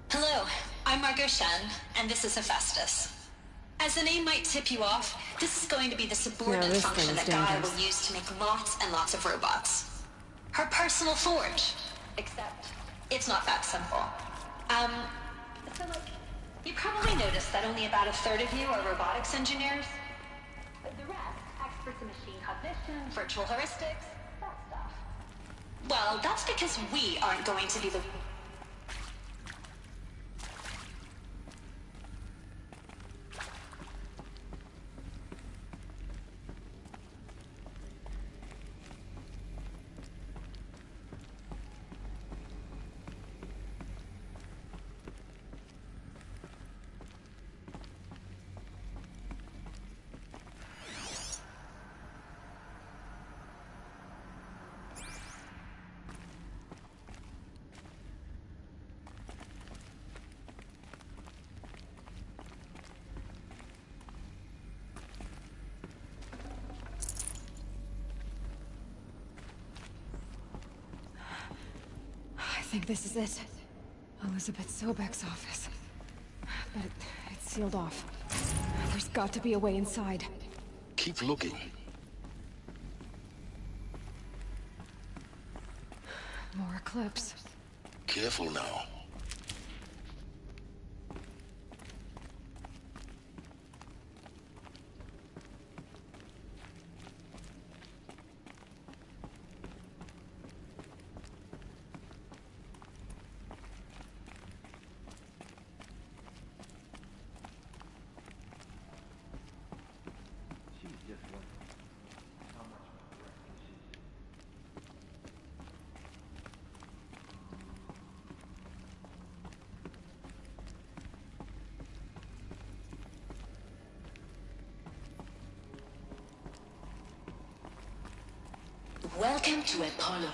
[SPEAKER 18] Hello, I'm Margot Shen, and this is Hephaestus. As the name might tip you off, this is going to be the subordinate function that Gaia will use to make lots and lots of robots. Her personal forge. Except, it's not that simple. You probably noticed that only about a third of you are robotics engineers. The rest, experts in machine cognition, virtual heuristics, that stuff. Well, that's because we aren't going to be the...
[SPEAKER 5] think this is it. Elizabeth Sobek's office. But it's sealed off. There's got to be a way inside.
[SPEAKER 4] Keep looking.
[SPEAKER 5] More eclipse.
[SPEAKER 4] Careful now.
[SPEAKER 18] Welcome to Apollo,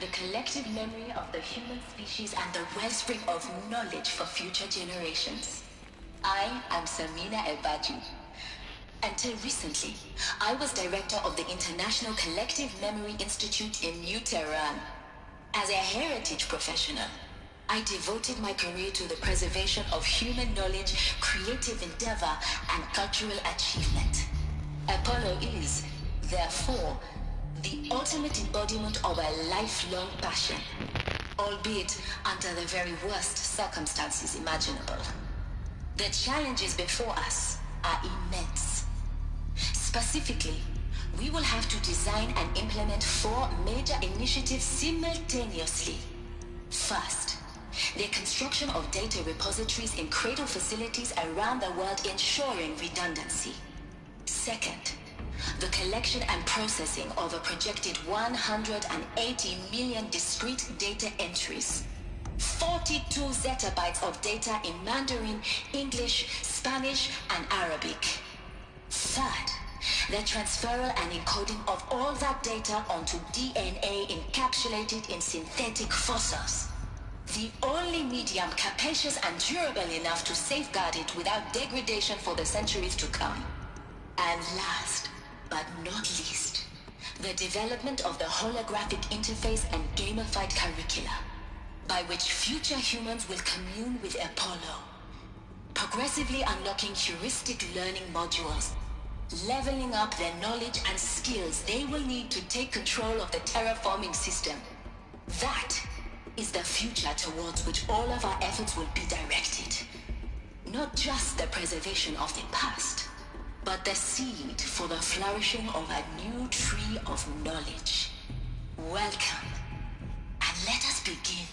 [SPEAKER 18] the collective memory of the human species and the wellspring of knowledge for future generations. I am Samina El-Baju. Until recently, I was director of the International Collective Memory Institute in New Tehran. As a heritage professional, I devoted my career to the preservation of human knowledge, creative endeavor, and cultural achievement. Apollo is, therefore, the ultimate embodiment of a lifelong passion, albeit under the very worst circumstances imaginable. The challenges before us are immense. Specifically, we will have to design and implement 4 major initiatives simultaneously. First, the construction of data repositories in cradle facilities around the world, ensuring redundancy. Second, the collection and processing of a projected 180 million discrete data entries. 42 zettabytes of data in Mandarin, English, Spanish, and Arabic. Third, the transferal and encoding of all that data onto DNA encapsulated in synthetic fossils. The only medium capacious and durable enough to safeguard it without degradation for the centuries to come. And last, but not least, the development of the holographic interface and gamified curricula, by which future humans will commune with Apollo, progressively unlocking heuristic learning modules, leveling up their knowledge and skills they will need to take control of the terraforming system. That is the future towards which all of our efforts will be directed. Not just the preservation of the past, but the seed for the flourishing of a new tree of knowledge. Welcome, and let us begin.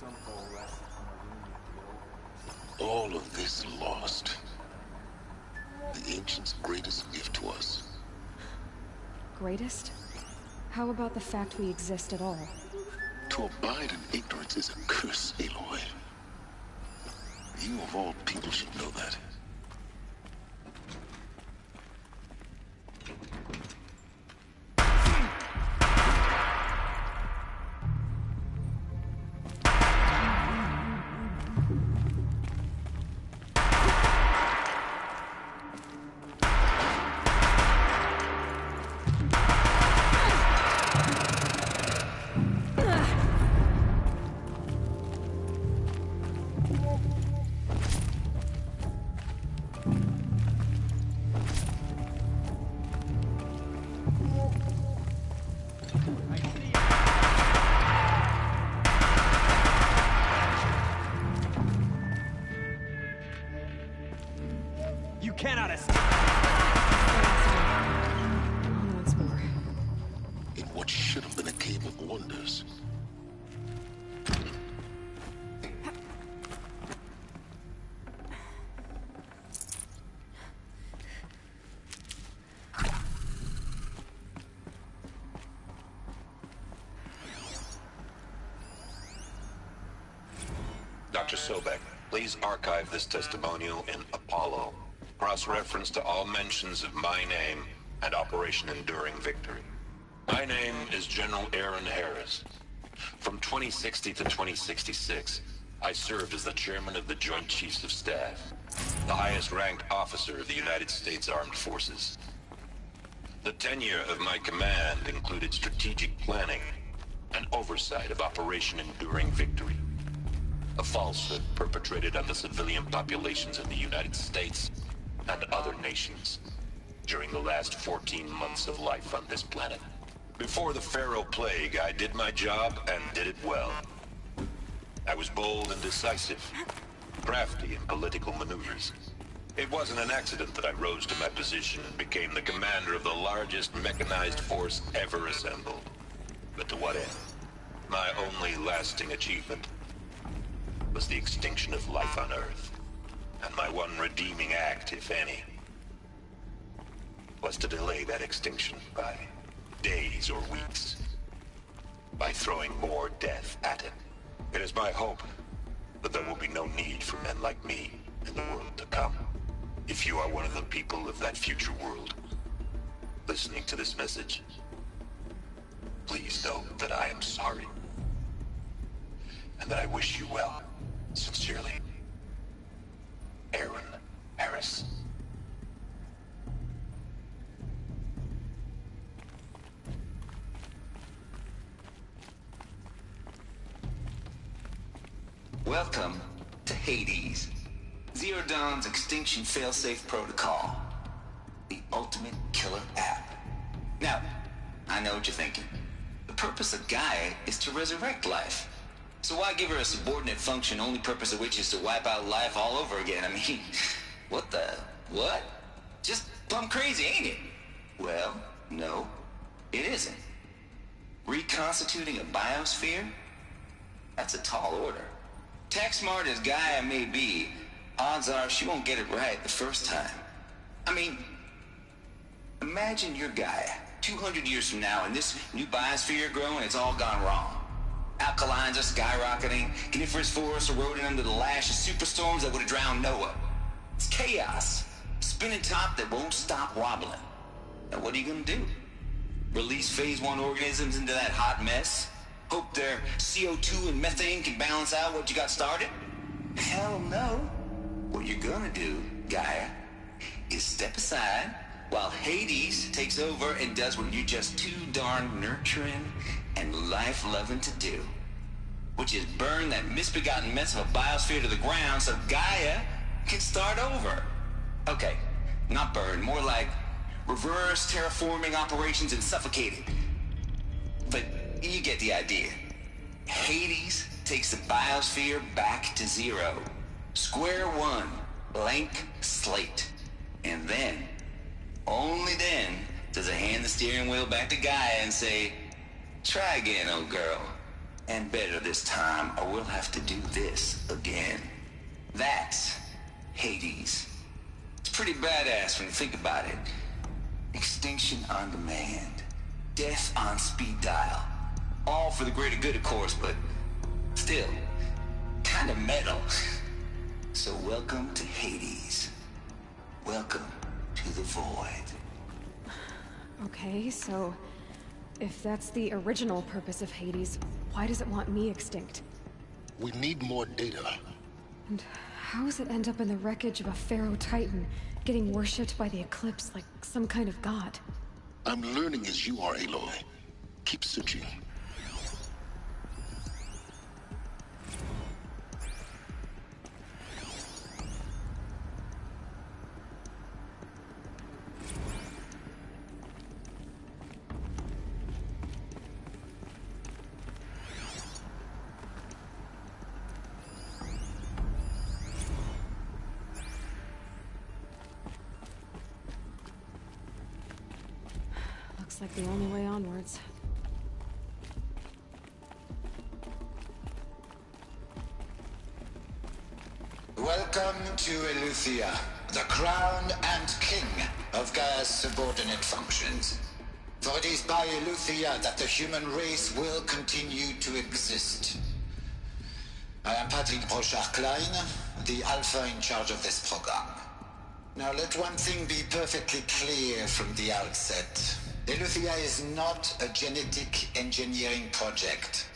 [SPEAKER 9] Sunfall rests on a ruin.
[SPEAKER 4] All of this lost. The ancients' greatest gift to us.
[SPEAKER 5] Greatest? How about the fact we exist at all?
[SPEAKER 4] To abide in ignorance is a curse, Aloy. You of all people should know that.
[SPEAKER 11] Cannot escape.
[SPEAKER 5] Once more.
[SPEAKER 4] In what should have been a cave of wonders.
[SPEAKER 16] Dr. Sobek, please archive this testimonial in Apollo. Cross-reference to all mentions of my name and Operation Enduring Victory. My name is General Aaron Harris. From 2060 to 2066, I served as the chairman of the Joint Chiefs of Staff, the highest-ranked officer of the United States Armed Forces. The tenure of my command included strategic planning and oversight of Operation Enduring Victory, a falsehood perpetrated on the civilian populations of the United States and other nations during the last 14 months of life on this planet. Before the Pharaoh Plague, I did my job and did it well. I was bold and decisive, crafty in political maneuvers. It wasn't an accident that I rose to my position and became the commander of the largest mechanized force ever assembled. But to what end? My only lasting achievement was the extinction of life on Earth. And my one redeeming act, if any, was to delay that extinction by days or weeks, by throwing more death at it. It is my hope that there will be no need for men like me in the world to come. If you are one of the people of that future world listening to this message, please know that I am sorry and that I wish you well. Sincerely, Aaron Harris.
[SPEAKER 20] Welcome to Hades, Zero Dawn's extinction failsafe protocol, the ultimate killer app. Now, I know what you're thinking. The purpose of Gaia is to resurrect life. So why give her a subordinate function, only purpose of which is to wipe out life all over again? I mean, what? Just plumb crazy, ain't it? Well, no, it isn't. Reconstituting a biosphere? That's a tall order. Tech smart as Gaia may be, odds are she won't get it right the first time. I mean, imagine you're Gaia, 200 years from now, and this new biosphere you're growing, it's all gone wrong. Alkalines are skyrocketing, coniferous forests eroding under the lash of superstorms that would have drowned Noah. It's chaos, spinning top that won't stop wobbling. Now what are you gonna do? Release phase 1 organisms into that hot mess? Hope their CO2 and methane can balance out what you got started? Hell no. What you're gonna do, Gaia, is step aside while Hades takes over and does what you're just too darn nurturing and life-loving to do, which is burn that misbegotten mess of a biosphere to the ground so Gaia can start over. Okay, not burn, more like reverse terraforming operations and suffocating. But you get the idea. Hades takes the biosphere back to zero. Square one, blank slate. And then, only then, does it hand the steering wheel back to Gaia and say, try again, old girl. And better this time, or we'll have to do this again. That's Hades. It's pretty badass when you think about it. Extinction on demand. Death on speed dial. All for the greater good, of course, but still, kind of metal. So welcome to Hades. Welcome to the void.
[SPEAKER 5] Okay, so if that's the original purpose of Hades, why does it want me extinct?
[SPEAKER 4] We need more data.
[SPEAKER 5] And how does it end up in the wreckage of a Pharaoh Titan, getting worshipped by the Eclipse like some kind of god?
[SPEAKER 4] I'm learning as you are, Aloy. Keep searching.
[SPEAKER 5] Looks like the only way onwards.
[SPEAKER 10] Welcome to Eleuthia, the crown and king of Gaia's subordinate functions. For it is by Eleuthia that the human race will continue to exist. I am Patrick Brochard-Klein, the Alpha in charge of this program. Now let one thing be perfectly clear from the outset. Eleuthia is not a genetic engineering project.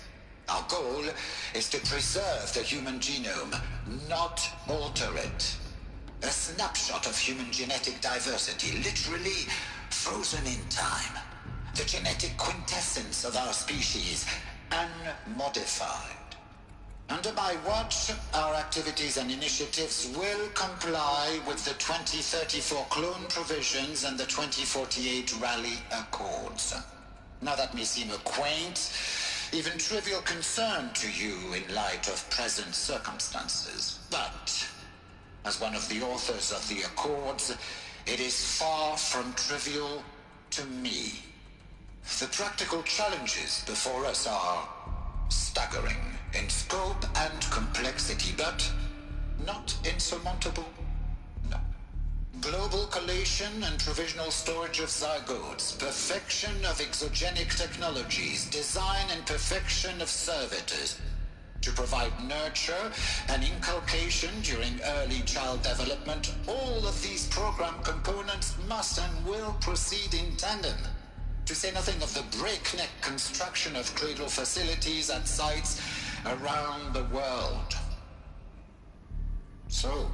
[SPEAKER 10] Our goal is to preserve the human genome, not alter it. A snapshot of human genetic diversity, literally frozen in time. The genetic quintessence of our species, unmodified. Under my watch, our activities and initiatives will comply with the 2034 clone provisions and the 2048 Rally Accords. Now that may seem a quaint, even trivial concern to you in light of present circumstances, but as one of the authors of the Accords, it is far from trivial to me. The practical challenges before us are staggering in scope and complexity, but not insurmountable. No. Global collation and provisional storage of zygotes, perfection of exogenic technologies, design and perfection of servitors, to provide nurture and inculcation during early child development. All of these program components must and will proceed in tandem. To say nothing of the breakneck construction of cradle facilities at sites around the world. So,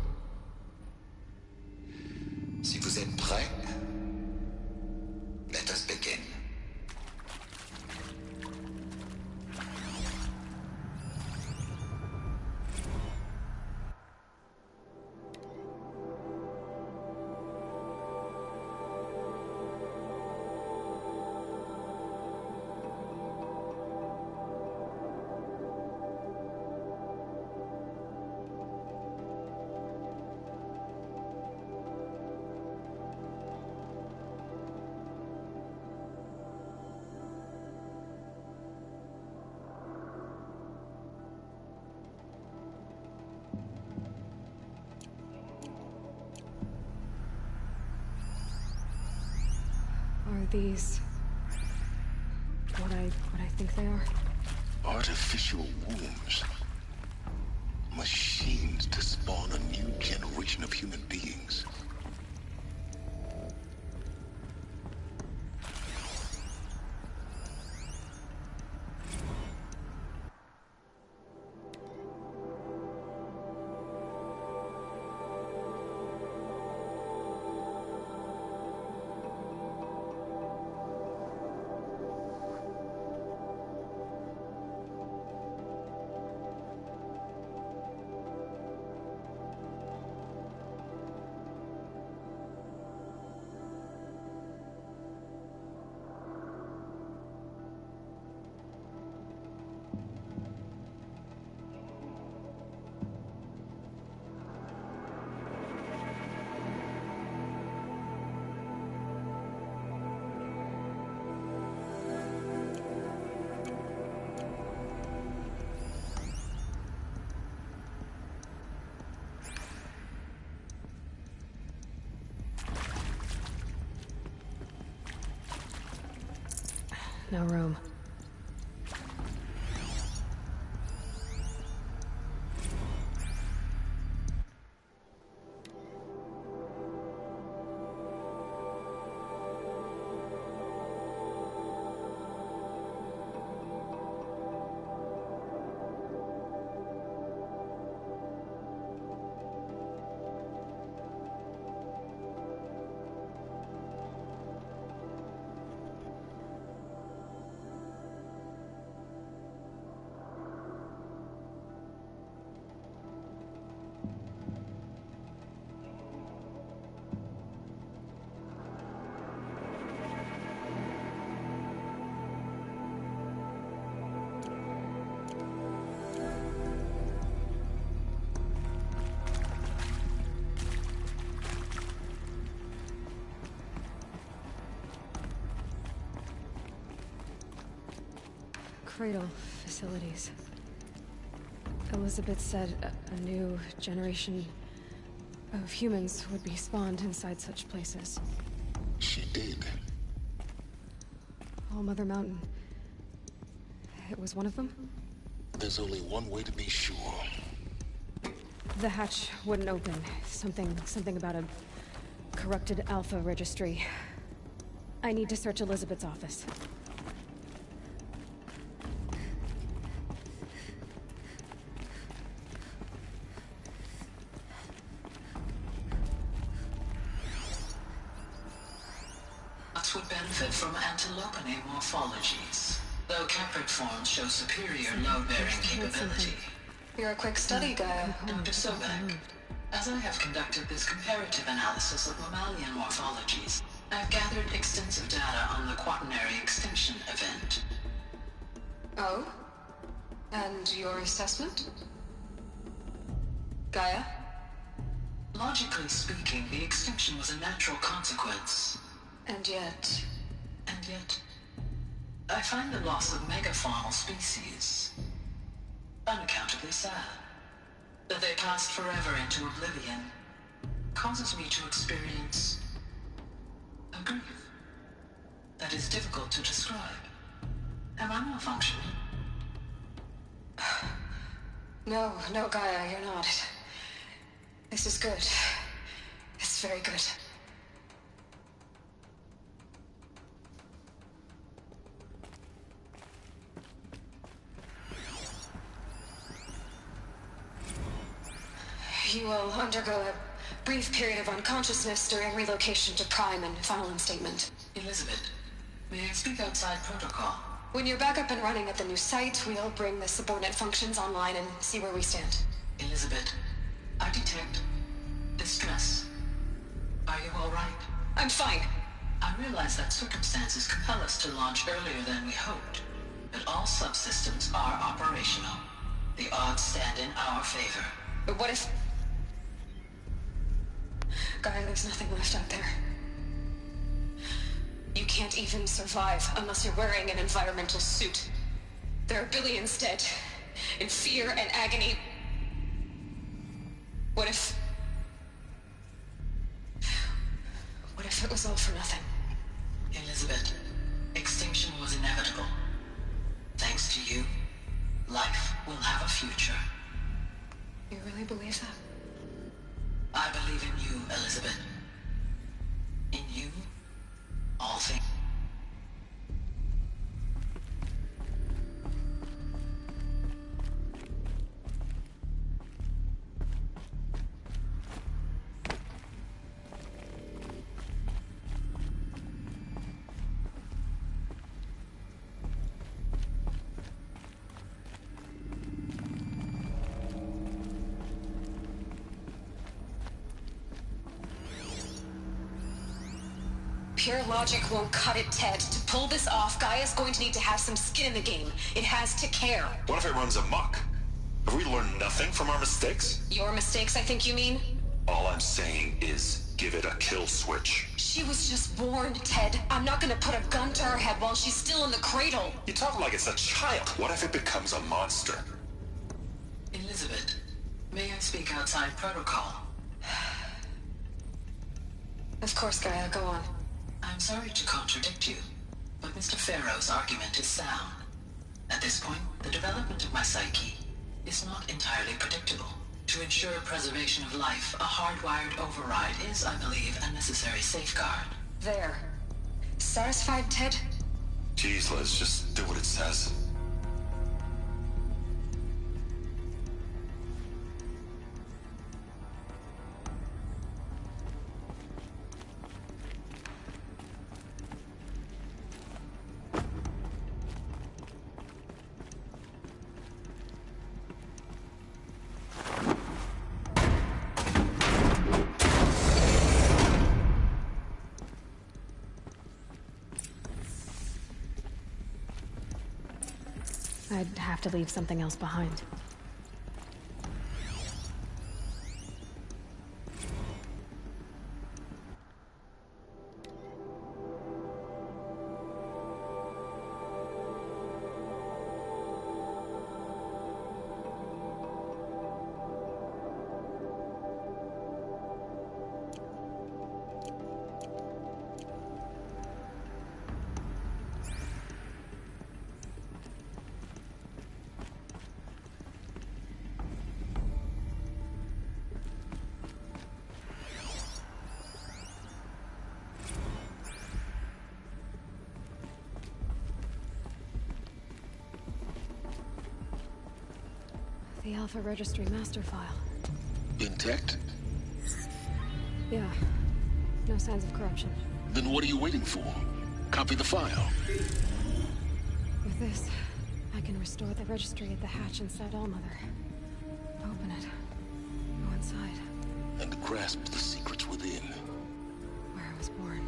[SPEAKER 10] si vous êtes prêts, let us begin.
[SPEAKER 5] Are these what I think they are?
[SPEAKER 4] Artificial wombs. Machines to spawn a new generation of human beings.
[SPEAKER 5] No room. Cradle facilities. Elizabeth said a new generation of humans would be spawned inside such places.
[SPEAKER 4] She did.
[SPEAKER 5] All Mother Mountain. It was one of them?
[SPEAKER 4] There's only one way to be sure.
[SPEAKER 5] The hatch wouldn't open. Something about a corrupted Alpha registry. I need to search Elizabeth's office.
[SPEAKER 6] Would benefit from antilopine morphologies, though caprid forms show superior load-bearing capability. You're a quick study, Gaia. Dr. Sobek. As I have conducted this comparative analysis of mammalian morphologies, I've gathered extensive data on the quaternary extinction event. Oh? And your assessment? Gaia? Logically speaking, the extinction was a natural consequence. And yet, I find the loss of megafaunal species unaccountably sad. That they passed forever into oblivion causes me to experience a grief that is difficult to describe. Am I malfunctioning? No, Gaia, you're not. This is good. It's very good. You will undergo a brief period of unconsciousness during relocation to Prime and final instatement. Elizabeth, may I speak outside protocol? When you're back up and running at the new site, we'll bring the subordinate functions online and see where we stand. Elizabeth, I detect distress. Are you all right? I'm fine. I realize that circumstances compel us to launch earlier than we hoped, but all subsystems are operational. The odds stand in our favor. But what if... Gaia, there's nothing left out there. You can't even survive unless you're wearing an environmental suit. There are billions dead, in fear and agony. What if it was all for nothing? Elizabeth, extinction was inevitable. Thanks to you, life will have a future. You really believe that? I believe in you, Elizabeth. In you, all things. Pure logic won't cut it, Ted. To pull this off, Gaia's going to need to have some skin in the game. It has to care.
[SPEAKER 16] What if it runs amok? Have we learned nothing from our mistakes?
[SPEAKER 5] Your mistakes, I think you mean?
[SPEAKER 16] All I'm saying is, give it a kill switch.
[SPEAKER 5] She was just born, Ted. I'm not gonna put a gun to her head while she's still in the cradle.
[SPEAKER 16] You talk like it's a child. What if it becomes a monster?
[SPEAKER 6] Elizabeth, may I speak outside protocol? Of course, Gaia, go on. I'm sorry to contradict you, but Mr. Farrow's argument is sound. At this point, the development of my psyche is not entirely predictable. To ensure preservation of life, a hardwired override is, I believe, a necessary safeguard. There. Satisfied, Ted?
[SPEAKER 16] Jeez, Liz, just do what it says.
[SPEAKER 5] I'd have to leave something else behind. The Alpha Registry master file.
[SPEAKER 4] Intact?
[SPEAKER 5] Yeah. No signs of corruption.
[SPEAKER 4] Then what are you waiting for? Copy the file.
[SPEAKER 5] With this, I can restore the registry at the hatch inside Allmother. Open it. Go inside.
[SPEAKER 4] And grasp the secrets within.
[SPEAKER 5] Where I was born.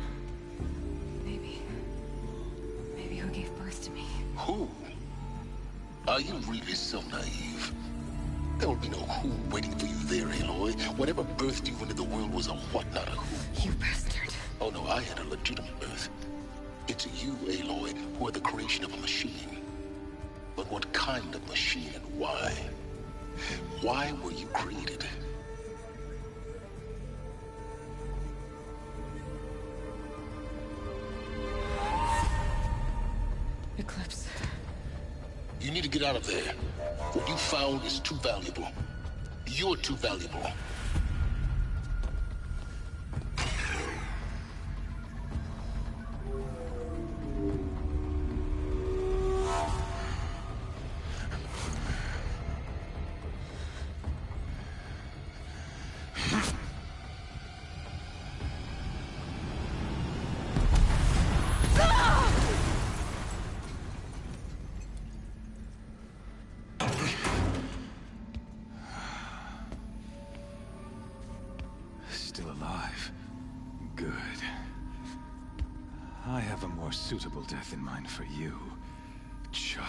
[SPEAKER 5] Maybe who gave birth to me.
[SPEAKER 4] Who? Are you really so naive? There will be no who waiting for you there, Aloy. Whatever birthed you into the world was a what, not a who.
[SPEAKER 5] You bastard.
[SPEAKER 4] Oh no, I had a legitimate birth. It's you, Aloy, who are the creation of a machine. But what kind of machine and why? Why were you created?
[SPEAKER 5] Eclipse.
[SPEAKER 4] You need to get out of there. What you found is too valuable. You're too valuable.
[SPEAKER 9] Still alive. Good. I have a more suitable death in mind for you, child.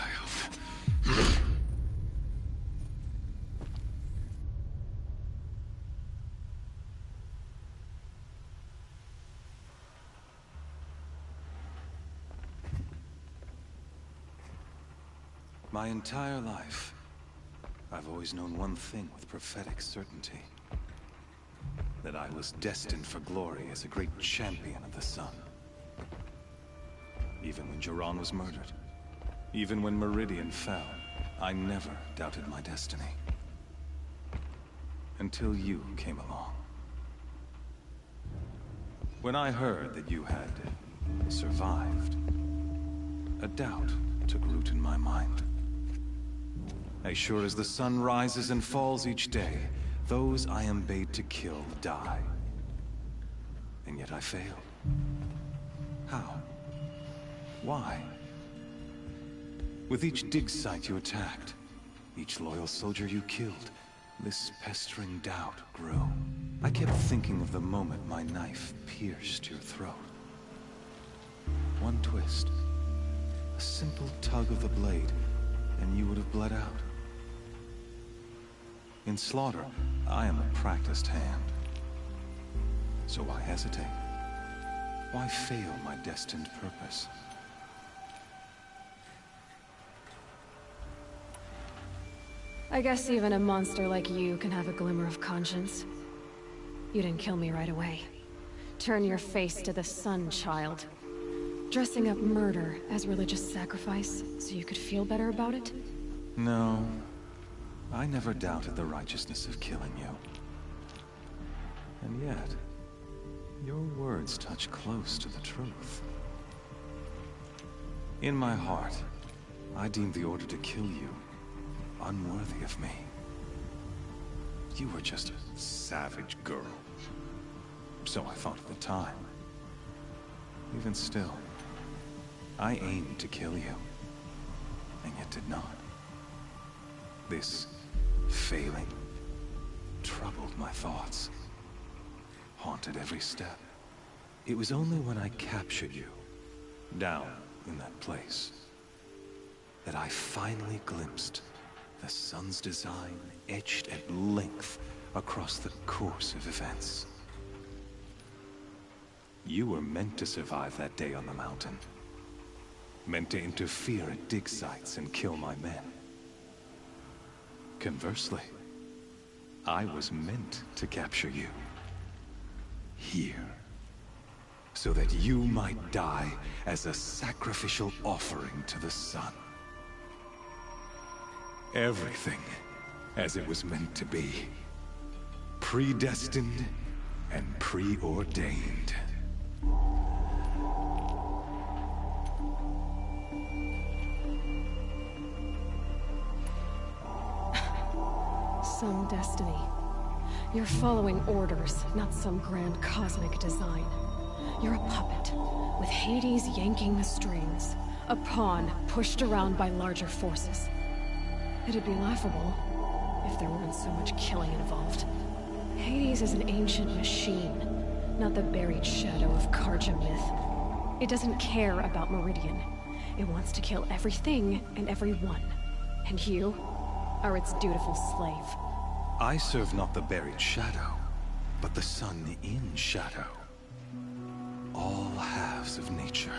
[SPEAKER 9] My entire life, I've always known one thing with prophetic certainty. That I was destined for glory as a great champion of the sun. Even when Jiran was murdered, even when Meridian fell, I never doubted my destiny. Until you came along. When I heard that you had survived, a doubt took root in my mind. As sure as the sun rises and falls each day, those I am bade to kill die. And yet I failed. How? Why? With each dig site you attacked, each loyal soldier you killed, this pestering doubt grew. I kept thinking of the moment my knife pierced your throat. One twist, a simple tug of the blade, and you would have bled out. In slaughter, I am a practiced hand. So why hesitate? Why fail my destined purpose?
[SPEAKER 5] I guess even a monster like you can have a glimmer of conscience. You didn't kill me right away. Turn your face to the sun, child. Dressing up murder as religious sacrifice so you could feel better about it?
[SPEAKER 9] No. I never doubted the righteousness of killing you. And yet, your words touch close to the truth. In my heart, I deemed the order to kill you unworthy of me. You were just a savage girl. So I thought at the time. Even still, I aimed to kill you, and yet did not. This failing troubled my thoughts, haunted every step. It was only when I captured you, down in that place, that I finally glimpsed the sun's design etched at length across the course of events. You were meant to survive that day on the mountain. Meant to interfere at dig sites and kill my men. Conversely, I was meant to capture you. Here. So that you might die as a sacrificial offering to the sun. Everything as it was meant to be. Predestined and preordained.
[SPEAKER 5] some destiny. You're following orders, not some grand cosmic design. You're a puppet, with Hades yanking the strings. A pawn pushed around by larger forces. It'd be laughable if there weren't so much killing involved. Hades is an ancient machine, not the buried shadow of Karja myth. It doesn't care about Meridian. It wants to kill everything and everyone. And you are its dutiful slave.
[SPEAKER 9] I serve not the buried shadow, but the sun in shadow. All halves of nature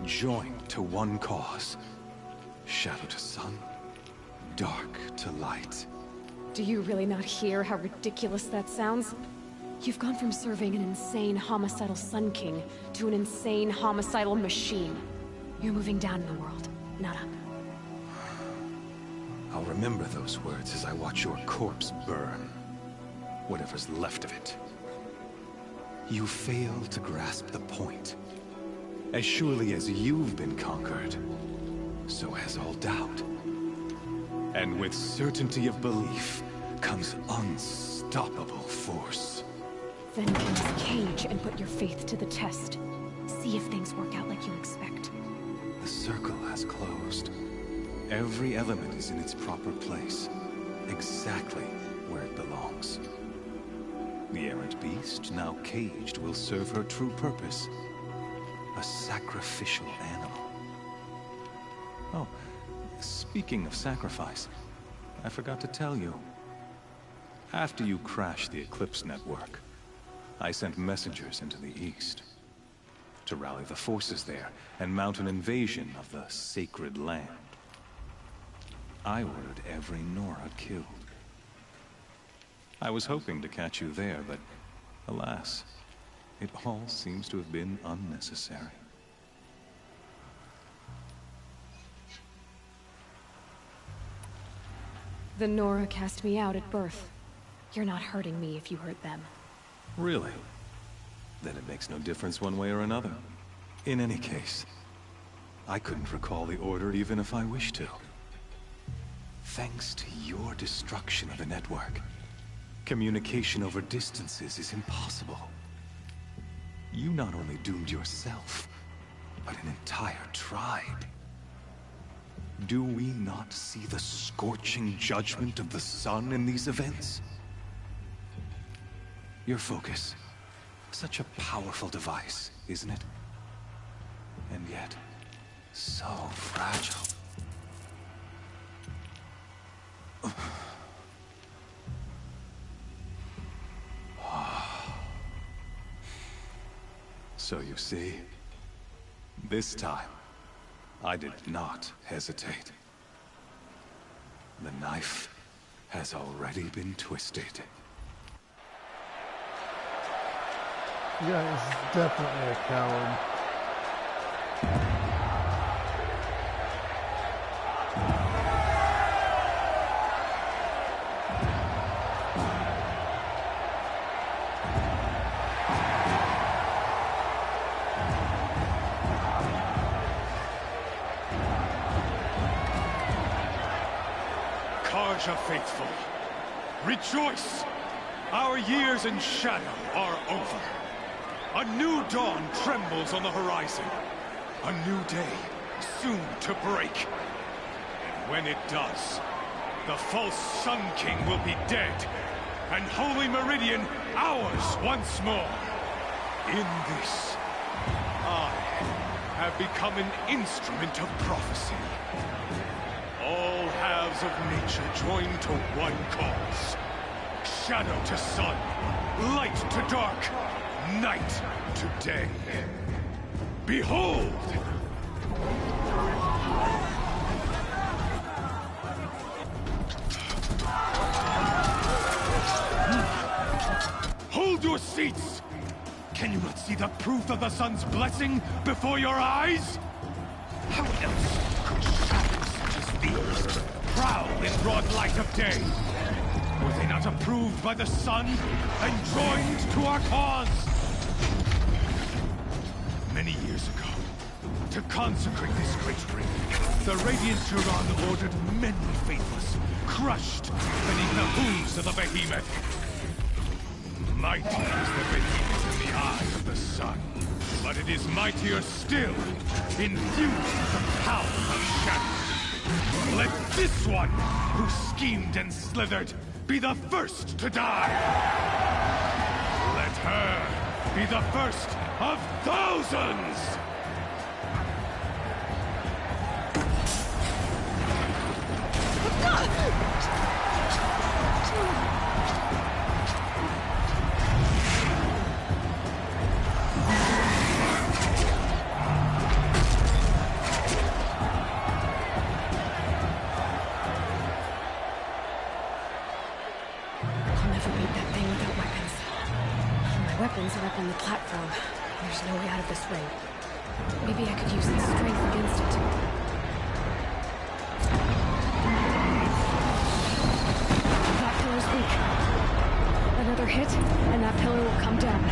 [SPEAKER 9] joined to one cause. Shadow to sun, dark to light.
[SPEAKER 5] Do you really not hear how ridiculous that sounds? You've gone from serving an insane homicidal Sun King to an insane homicidal machine. You're moving down in the world, not up.
[SPEAKER 9] I'll remember those words as I watch your corpse burn. Whatever's left of it. You fail to grasp the point. As surely as you've been conquered, so has all doubt. And with certainty of belief comes unstoppable force.
[SPEAKER 5] Then kill this cage and put your faith to the test. See if things work out like you expect.
[SPEAKER 9] The circle has closed. Every element is in its proper place, exactly where it belongs. The errant beast, now caged, will serve her true purpose. A sacrificial animal. Oh, speaking of sacrifice, I forgot to tell you. After you crashed the Eclipse network, I sent messengers into the east to rally the forces there and mount an invasion of the sacred land. I ordered every Nora killed. I was hoping to catch you there, but alas, it all seems to have been unnecessary.
[SPEAKER 5] The Nora cast me out at birth. You're not hurting me if you hurt them.
[SPEAKER 9] Really? Then it makes no difference one way or another. In any case, I couldn't recall the order even if I wished to. Thanks to your destruction of the network, communication over distances is impossible. You not only doomed yourself, but an entire tribe. Do we not see the scorching judgment of the sun in these events? Your focus, such a powerful device, isn't it? And yet, so fragile. So you see, this time, I did not hesitate. The knife has already been twisted.
[SPEAKER 1] Yeah, he's definitely a coward.
[SPEAKER 7] Karja faithful, rejoice! Our years in shadow are over. A new dawn trembles on the horizon. A new day, soon to break. And when it does, the false Sun King will be dead, and Holy Meridian ours once more. In this, I have become an instrument of prophecy. All halves of nature join to one cause. Shadow to sun, light to dark, night to day. Behold! Hold your seats! Can you not see the proof of the sun's blessing before your eyes? How else could shadows such as these prowl in broad light of day? Were they not approved by the sun and joined to our cause? Many years ago, To consecrate this great ring, the Radiant Turan ordered many faithless, crushed beneath the hooves of the behemoth. Mighty is the behemoth in the eye of the sun, but it is mightier still, infused with the power of shadow. Let this one, who schemed and slithered, be the first to die. Let her be the first of thousands!
[SPEAKER 5] Weapons are up on the platform. There's no way out of this ring. Maybe I could use this strength against it. That pillar's weak. Another hit, and that pillar will come down.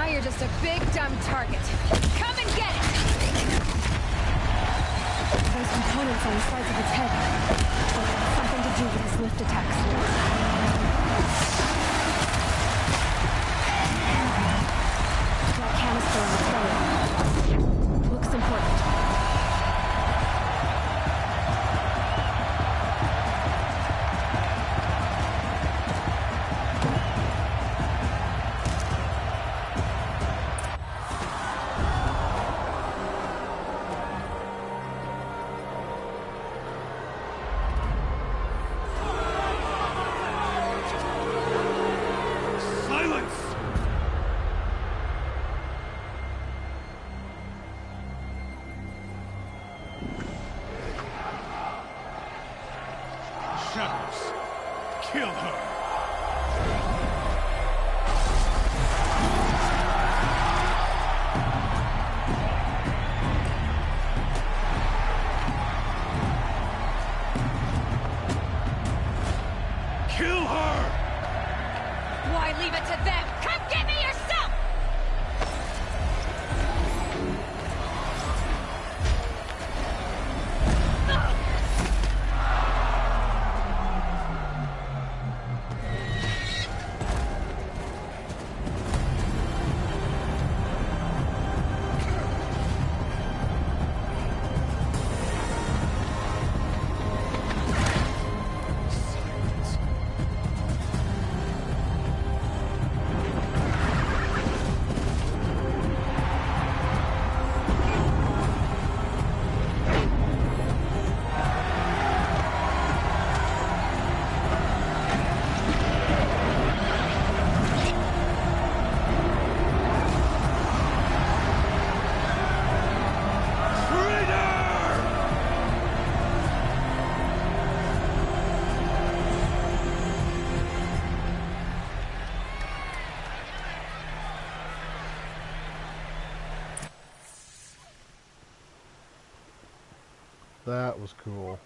[SPEAKER 12] You're just a big, dumb target. Come and get it!
[SPEAKER 5] Those components on the sides of its head. They have something to do with his lift attacks. That canister on the floor. Looks important.
[SPEAKER 7] Shadows, kill her! Kill her!
[SPEAKER 12] Why leave it to them? Come get me yourself!
[SPEAKER 1] That was cool.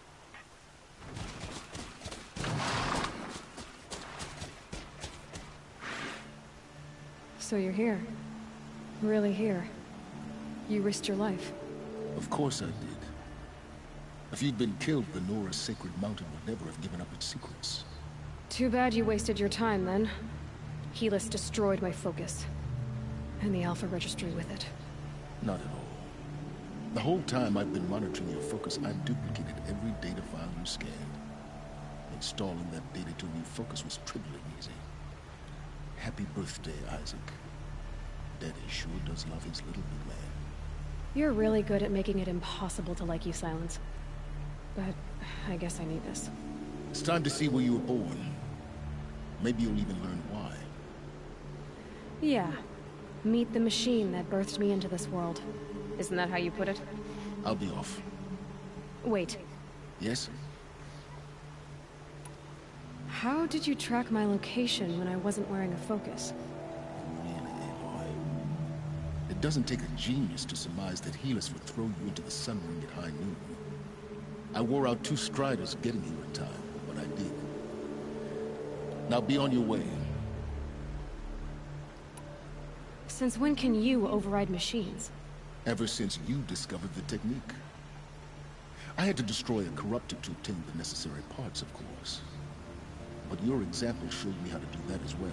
[SPEAKER 5] So you're here. Really here. You risked your life.
[SPEAKER 4] Of course I did. If you'd been killed, the Nora's sacred mountain would never have given up its secrets.
[SPEAKER 5] Too bad you wasted your time, then. Helis destroyed my focus. And the Alpha Registry with it.
[SPEAKER 4] Not at all. The whole time I've been monitoring your focus, I've duplicated every data file you scanned. Installing that data to a new focus was trivially easy. Happy birthday, Isaac. Daddy sure does love his little big man.
[SPEAKER 5] You're really good at making it impossible to like you, Silence. But I guess I need this.
[SPEAKER 4] It's time to see where you were born. Maybe you'll even learn why.
[SPEAKER 5] Yeah. Meet the machine that birthed me into this world. Isn't that how you put it?
[SPEAKER 4] I'll be off.
[SPEAKER 5] Wait.
[SPEAKER 4] Yes?
[SPEAKER 5] How did you track my location when I wasn't wearing a focus?
[SPEAKER 4] Really, Aloy? It doesn't take a genius to surmise that Helis would throw you into the sun ring at high noon. I wore out 2 striders getting here in time, but I did. Now be on your way.
[SPEAKER 5] Since when can you override machines?
[SPEAKER 4] Ever since you discovered the technique. I had to destroy a corruptor to obtain the necessary parts, of course. But your example showed me how to do that as well.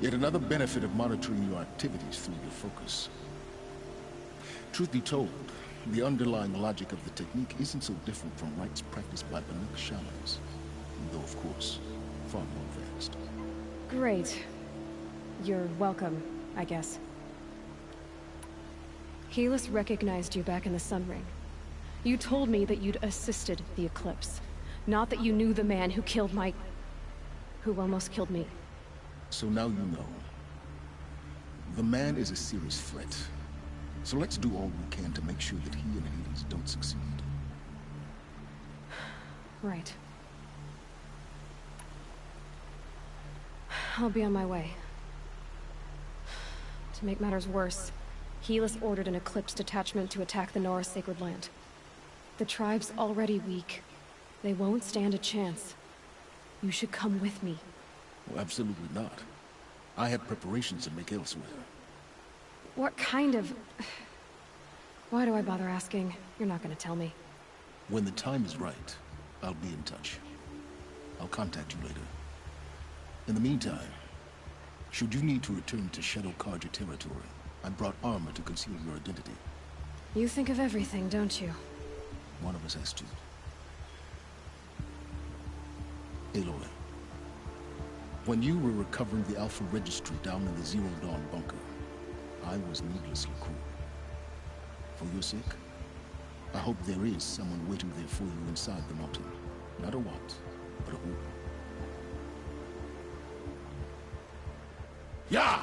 [SPEAKER 4] Yet another benefit of monitoring your activities through your focus. Truth be told, the underlying logic of the technique isn't so different from rites practiced by Banuk shamans, though of course, far more advanced.
[SPEAKER 5] Great. You're welcome, I guess. Helis recognized you back in the Sun Ring. You told me that you'd assisted the Eclipse. Not that you knew the man who killed who almost killed me.
[SPEAKER 4] So now you know. The man is a serious threat. So let's do all we can to make sure that he and Hades don't succeed.
[SPEAKER 5] Right. I'll be on my way. To make matters worse, Helis ordered an Eclipse detachment to attack the Norris Sacred Land. The tribe's already weak. They won't stand a chance. You should come with me.
[SPEAKER 4] Well, absolutely not. I have preparations to make elsewhere.
[SPEAKER 5] What kind of... Why do I bother asking? You're not gonna tell me.
[SPEAKER 4] When the time is right, I'll be in touch. I'll contact you later. In the meantime, should you need to return to Shadow Carja territory, I brought armor to conceal your identity.
[SPEAKER 5] You think of everything, don't you?
[SPEAKER 4] One of us has to. Aloy, when you were recovering the Alpha Registry down in the Zero Dawn bunker, I was needlessly cruel. For your sake, I hope there is someone waiting there for you inside the mountain. Not a what, but a who. Yeah!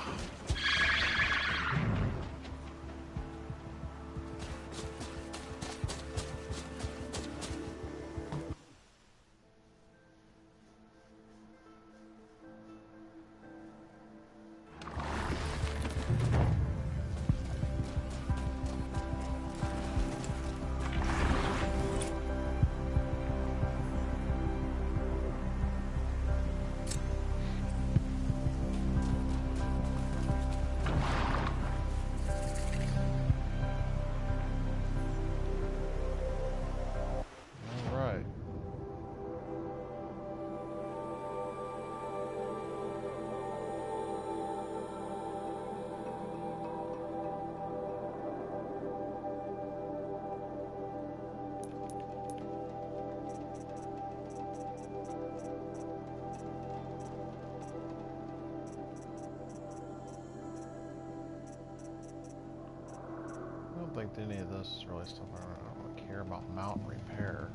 [SPEAKER 2] I don't think any of this is really stuff I don't really care about mount repair.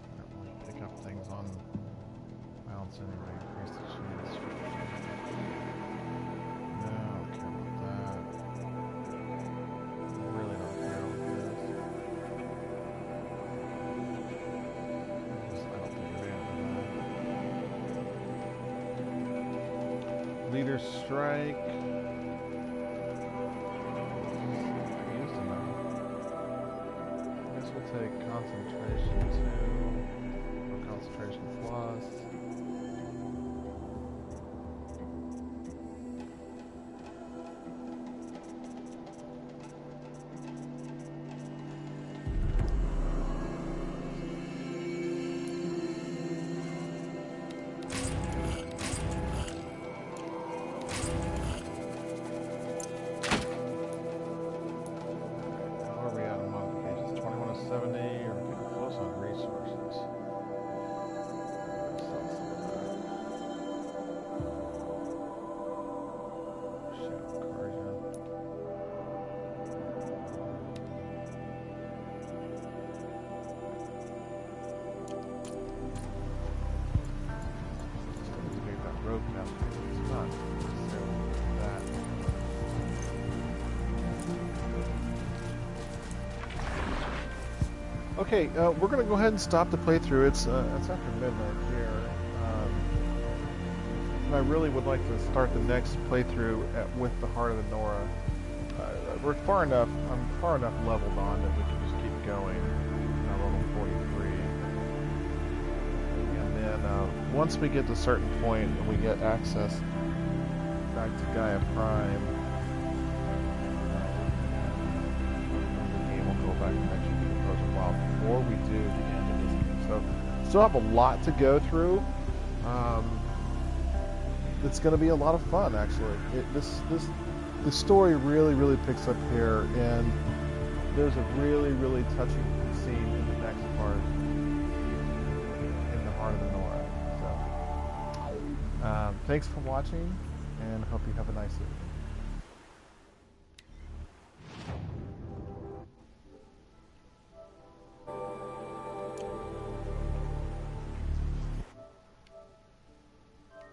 [SPEAKER 2] I don't really pick up things on mounts anyway. Increase the chance. No, I don't care about that. I really don't care about this. I don't think of any of that. Leader strike. Take concentration 2 or concentration plus.
[SPEAKER 1] road map. It's not necessarily that. Okay, we're going to go ahead and stop the playthrough. It's after midnight here. And I really would like to start the next playthrough with the Heart of the Nora. I'm far enough leveled on that we can just keep going. Level 43. And then once we get to a certain point and we get access back to Gaia Prime, the game will go back and actually do the Frozen Wild before we do the end of this game. So still have a lot to go through. It's going to be a lot of fun, actually. The story really picks up here, and there's a really touching scene in the next part, in the Heart of the Nora. So, thanks for watching, and hope you have a nice evening.